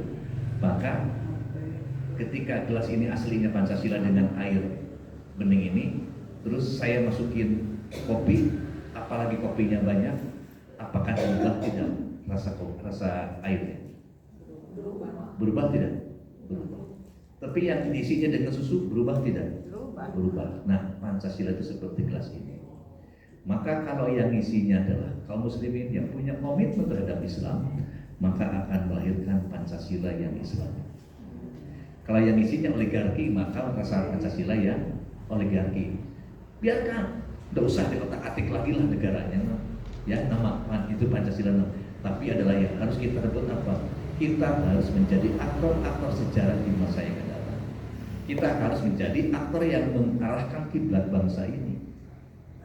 Maka ketika gelas ini aslinya Pancasila dengan air bening ini, terus saya masukin kopi, apalagi kopinya banyak, apakah berubah tidak rasa airnya? Berubah tidak? Berubah. Tapi yang diisinya dengan susu berubah tidak? Berubah. Nah, Pancasila itu seperti gelas ini. Maka kalau yang isinya adalah kaum muslimin yang punya komitmen terhadap Islam, maka akan melahirkan Pancasila yang Islam. Kalau yang isinya oligarki, maka rasa Pancasila yang oligarki. Biarkan, tidak usah diotak-atik lagi lah negaranya. Ya, nama itu Pancasila. Tapi adalah yang harus kita rebut apa? Kita harus menjadi aktor-aktor sejarah di masa yang akan datang. Kita harus menjadi aktor yang mengarahkan kiblat bangsa ini.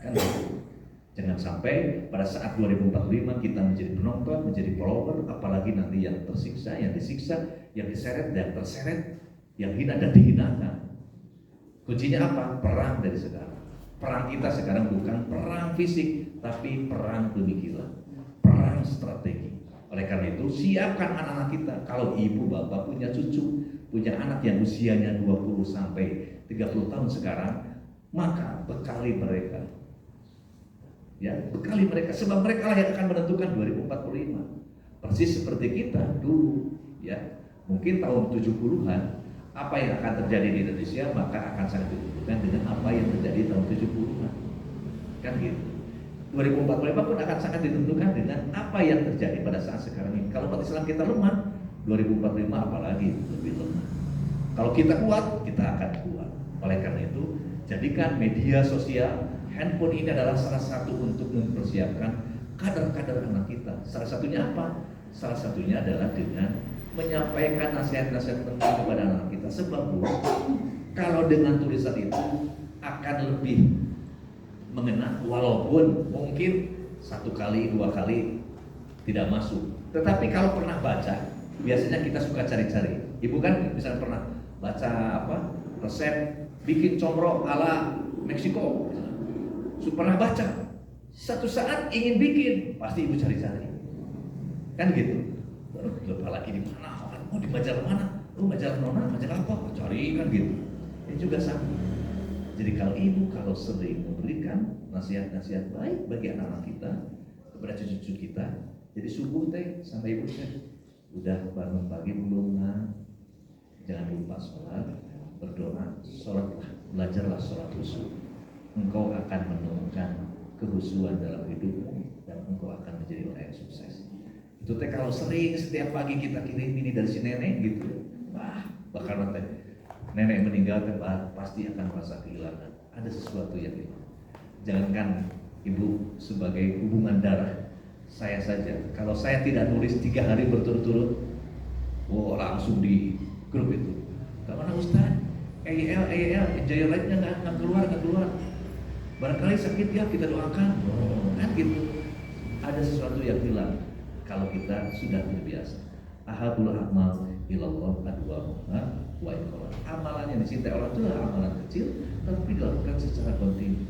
Kan gitu. Jangan sampai pada saat 2045 kita menjadi penonton, menjadi follower, apalagi nanti yang tersiksa, yang disiksa, yang diseret dan terseret, yang hina dan dihinakan. Kuncinya apa? Perang dari sekarang. Perang kita sekarang bukan perang fisik, tapi perang pemikiran, perang strategi. Oleh karena itu, siapkan anak-anak kita. Kalau ibu bapak punya cucu, punya anak yang usianya 20 sampai 30 tahun sekarang, maka bekali mereka. Ya, bekali mereka, sebab mereka lah yang akan menentukan 2045. Persis seperti kita dulu, ya. Mungkin tahun 70-an, apa yang akan terjadi di Indonesia maka akan sangat ditentukan dengan apa yang terjadi tahun 70-an. Kan gitu. 2045 pun akan sangat ditentukan dengan apa yang terjadi pada saat sekarang ini. Kalau umat Islam kita lemah, 2045 apalagi lebih lemah. Kalau kita kuat, kita akan kuat. Oleh karena itu, jadikan media sosial, handphone ini adalah salah satu untuk mempersiapkan kader-kader anak kita. Salah satunya apa? Salah satunya adalah dengan menyampaikan nasihat-nasihat penting kepada anak kita. Sebab kalau dengan tulisan itu akan lebih mengena, walaupun mungkin 1 kali 2 kali tidak masuk. Tetapi kalau pernah baca, biasanya kita suka cari-cari. Ibu kan misalnya pernah baca resep bikin comro ala Meksiko. Pernah baca, satu saat ingin bikin, pasti ibu cari-cari, kan gitu. Lupa lagi di mana? Oh, di majalah mana? Oh, majalah nona, majalah apa? Cari kan gitu. Ini juga sama. Jadi kalau sering memberikan nasihat-nasihat baik bagi anak-anak kita, kepada cucu-cucu kita, jadi subuh teh sampai ibu teh udah bangun pagi belum? Nah, jangan lupa sholat, berdoa, sholatlah, belajarlah sholat khusyuk. Engkau akan menemukan kehusuan dalam hidupmu dan engkau akan menjadi orang yang sukses. Itu teh kalau sering setiap pagi kita kirim ini dari si nenek gitu, wah bakal nanti nenek meninggal teh pasti akan merasa kehilangan. Ada sesuatu yang ini. Jangankan ibu sebagai hubungan darah, saya saja. Kalau saya tidak nulis 3 hari berturut-turut, langsung di grup itu. Kemana Ustaz? Jaya lainnya nggak keluar. Barangkali sakit ya kita doakan, kan gitu. Ada sesuatu yang hilang kalau kita sudah terbiasa. Ahabul amal ilallah adwamuha wa iqrar. Amalan yang dicintai Allah itu adalah amalan kecil, tapi dilakukan secara kontinu.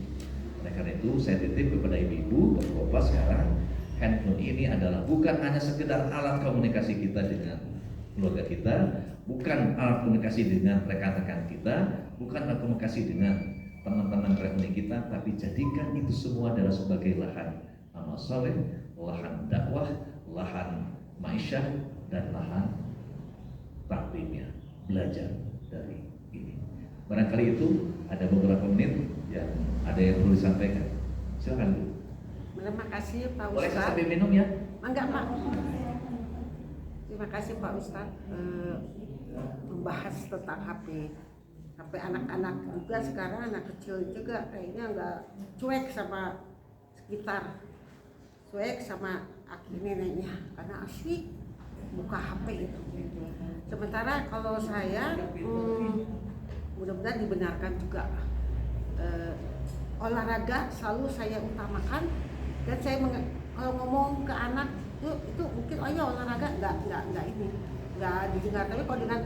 Oleh karena itu saya titip kepada ibu-ibu, bapak sekarang, handphone ini adalah bukan hanya sekedar alat komunikasi kita dengan keluarga kita, bukan alat komunikasi dengan rekan-rekan kita, bukan alat komunikasi dengan teman-teman reuni kita, tapi jadikan itu semua adalah sebagai lahan amal soleh, lahan dakwah, lahan ma'isyah, dan lahan taklimnya, belajar dari ini. Barangkali itu ada beberapa menit yang ada yang perlu disampaikan. Silakan Bu. Terima kasih Pak Boleh Ustadz. sambil minum ya? Enggak Pak. Terima kasih Pak Ustadz membahas tentang HP anak-anak juga sekarang, anak kecil juga kayaknya nggak cuek sama sekitar, cuek sama aki neneknya karena asyik buka HP itu. Sementara kalau saya mudah-mudahan dibenarkan juga, olahraga selalu saya utamakan, dan saya kalau ngomong ke anak itu mungkin oh ya olahraga nggak ini nggak didengar, tapi kalau dengan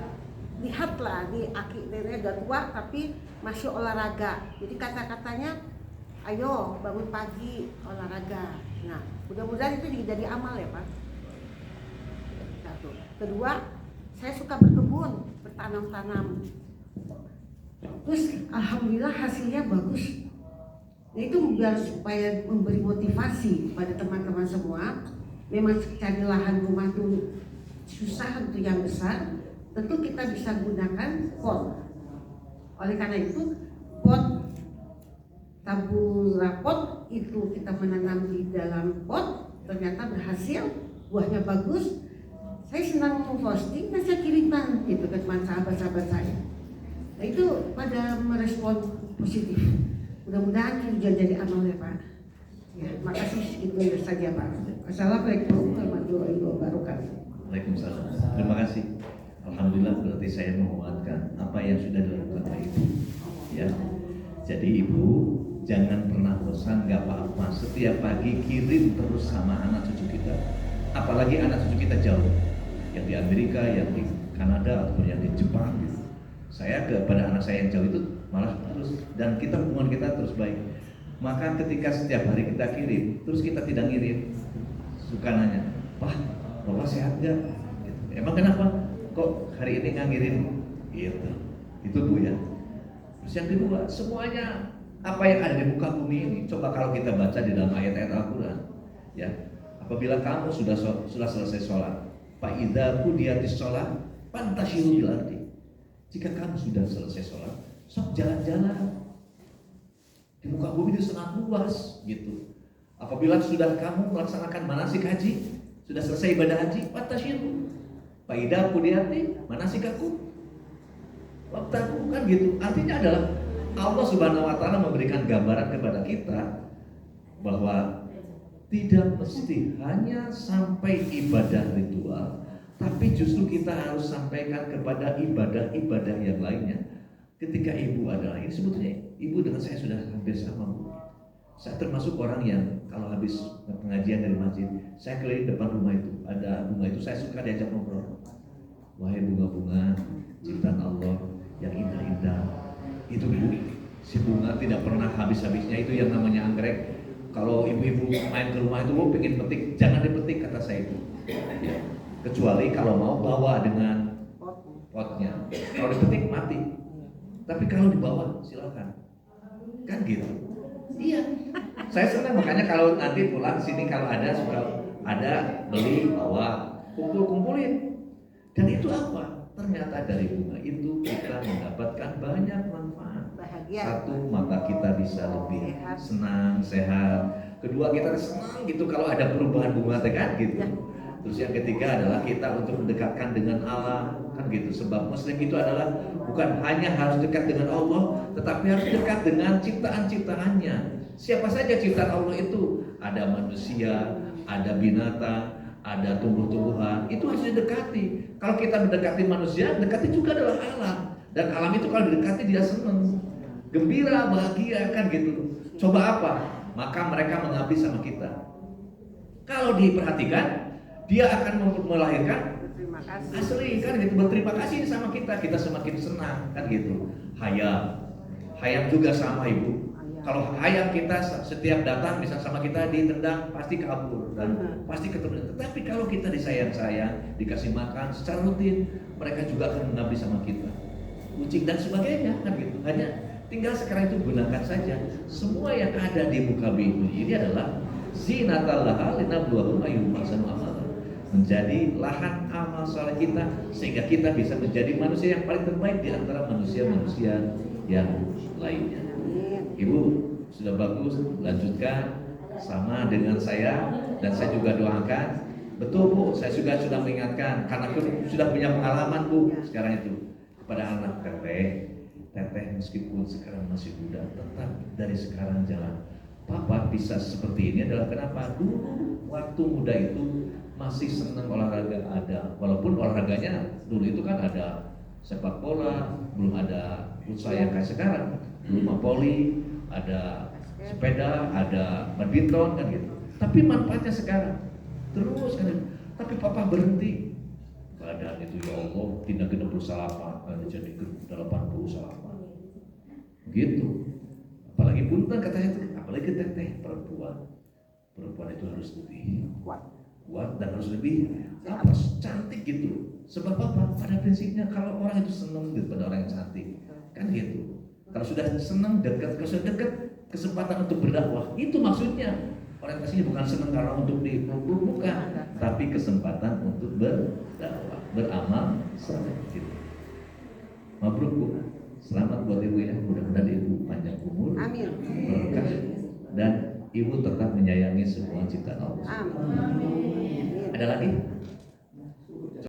lihatlah di aki nenek udah tua tapi masih olahraga, jadi kata-katanya ayo bangun pagi olahraga. Nah mudah-mudahan itu jadi amal ya Pak. Satu. Kedua, saya suka berkebun, bertanam-tanam, terus alhamdulillah hasilnya bagus. Nah itu biar supaya memberi motivasi pada teman-teman semua. Memang cari lahan rumah itu susah untuk yang besar, tentu kita bisa gunakan pot. Oleh karena itu pot tabula pot itu kita menanam di dalam pot, ternyata berhasil, buahnya bagus. Saya senang memposting dan saya kirimkan gitu ke teman sahabat-sahabat saya. Nah itu pada merespon positif. Mudah-mudahan itu jadi amal ya Pak. Ya, makasih itu saja Pak. Assalamualaikum warahmatullahi wabarakatuh. Waalaikumsalam. Terima kasih. Alhamdulillah berarti saya menguatkan apa yang sudah dilakukan oleh Ibu. Ya. Jadi Ibu jangan pernah bosan, nggak apa-apa. Setiap pagi kirim terus sama anak cucu kita. Apalagi anak cucu kita jauh, yang di Amerika, yang di Kanada, ataupun yang di Jepang. Gitu. Saya kepada anak saya yang jauh itu malah terus, dan kita hubungan kita terus baik. Maka ketika setiap hari kita kirim, terus kita tidak ngirim, suka nanya, Pak, Bapak sehat gak? Gitu. Emang kenapa? Kok hari ini nggak ngirim? Gitu. Itu Bu ya. Terus yang kedua, semuanya apa yang ada di muka bumi ini, coba kalau kita baca di dalam ayat-ayat Al-Quran, ya, apabila kamu sudah selesai sholat, fa idza qudiyatis sholat fantashiru fil ardi. Jika kamu sudah selesai sholat, sok jalan-jalan. Di muka bumi itu sangat luas gitu. Apabila sudah kamu melaksanakan manasik haji, sudah selesai ibadah haji, fantashiru. Fa idza qudiyati manasikakum wabtagu, kan gitu. Artinya adalah Allah Subhanahu wa taala memberikan gambaran kepada kita bahwa tidak mesti hanya sampai ibadah ritual, tapi justru kita harus sampaikan kepada ibadah-ibadah yang lainnya. Ketika Ibu adalah ini, sebetulnya Ibu dengan saya sudah hampir sama Bu. Saya termasuk orang yang kalau habis pengajian dari masjid, saya keliling depan rumah itu, ada bunga itu, saya suka diajak ngobrol. Wahai bunga-bunga ciptaan Allah yang indah-indah, itu Bu, si bunga tidak pernah habis-habisnya. Itu yang namanya anggrek. Kalau ibu-ibu main ke rumah itu, pengen petik, jangan dipetik kata saya itu. Ya. Kecuali kalau mau bawa dengan potnya. Kalau dipetik mati. Tapi kalau dibawa silakan. Kan gitu. Iya. Saya senang, makanya kalau nanti pulang sini kalau ada suka ada beli bawa, kumpulin. Dan itu apa? Ternyata dari bunga itu kita mendapatkan banyak manfaat. Bahagia. Satu, mata kita bisa lebih senang, sehat. Kedua, kita senang gitu kalau ada perubahan bunga kan gitu. Ya. Terus yang ketiga adalah kita untuk mendekatkan dengan Allah, kan gitu. Sebab Muslim itu adalah bukan hanya harus dekat dengan Allah, tetapi harus dekat dengan ciptaan-ciptaannya. Siapa saja ciptaan Allah itu? Ada manusia, ada binatang, ada tumbuh-tumbuhan. Itu harus didekati. Kalau kita mendekati manusia, dekati juga adalah alam. Dan alam itu kalau didekati dia senang, gembira, bahagia, kan gitu. Coba apa? Maka mereka mengabdi sama kita. Kalau diperhatikan, dia akan melahirkan asli, kan gitu. Berterima kasih sama kita semakin senang, kan gitu. Hayam juga sama Ibu. Kalau hayam kita setiap datang bisa sama kita ditendang pasti kabur dan pasti ketemu. Tetapi kalau kita disayang-sayang, dikasih makan secara rutin, mereka juga akan mengabdi sama kita. Kucing dan sebagainya, kan gitu. Hanya tinggal sekarang itu gunakan saja. Semua yang ada di muka bumi ini adalah zinatal laha linabluwahum ayyuhum ahsanu amala. menjadi lahan amal soleh kita, sehingga kita bisa menjadi manusia yang paling terbaik di antara manusia-manusia yang lainnya. Ibu sudah bagus, lanjutkan sama dengan saya, dan saya juga doakan. Betul Bu, saya juga sudah mengingatkan karena sudah punya pengalaman Bu sekarang itu kepada anak teteh meskipun sekarang masih muda, tetap dari sekarang jalan. Papa bisa seperti ini adalah kenapa? Dulu waktu muda itu masih senang olahraga ada, walaupun olahraganya dulu itu kan ada sepak bola, belum ada futsal yang kayak sekarang, belum voli, ada sepeda, ada badminton kan gitu. Tapi manfaatnya sekarang terus kan. Tapi papa berhenti. Badan itu ya Allah tidak 68 jadi 88. Gitu. Apalagi punten katanya itu, apalagi teteh perempuan itu harus lebih kuat dan harus lebih apa cantik gitu. Sebab apa? Pada prinsipnya kalau orang itu senang gitu pada orang yang cantik kan gitu. Kalau sudah senang dekat, kalau sudah dekat kesempatan untuk berdakwah, itu maksudnya. Orientasinya bukan senang karena untuk dipeluk, bukan, tapi kesempatan untuk berdakwah, beramal soleh gitu. Mabruk Bu, selamat buat Ibu ya, mudah-mudahan Ibu panjang umur, berkah, dan Ibu tetap menyayangi semua ciptaan Allah. Amin. Ada lagi?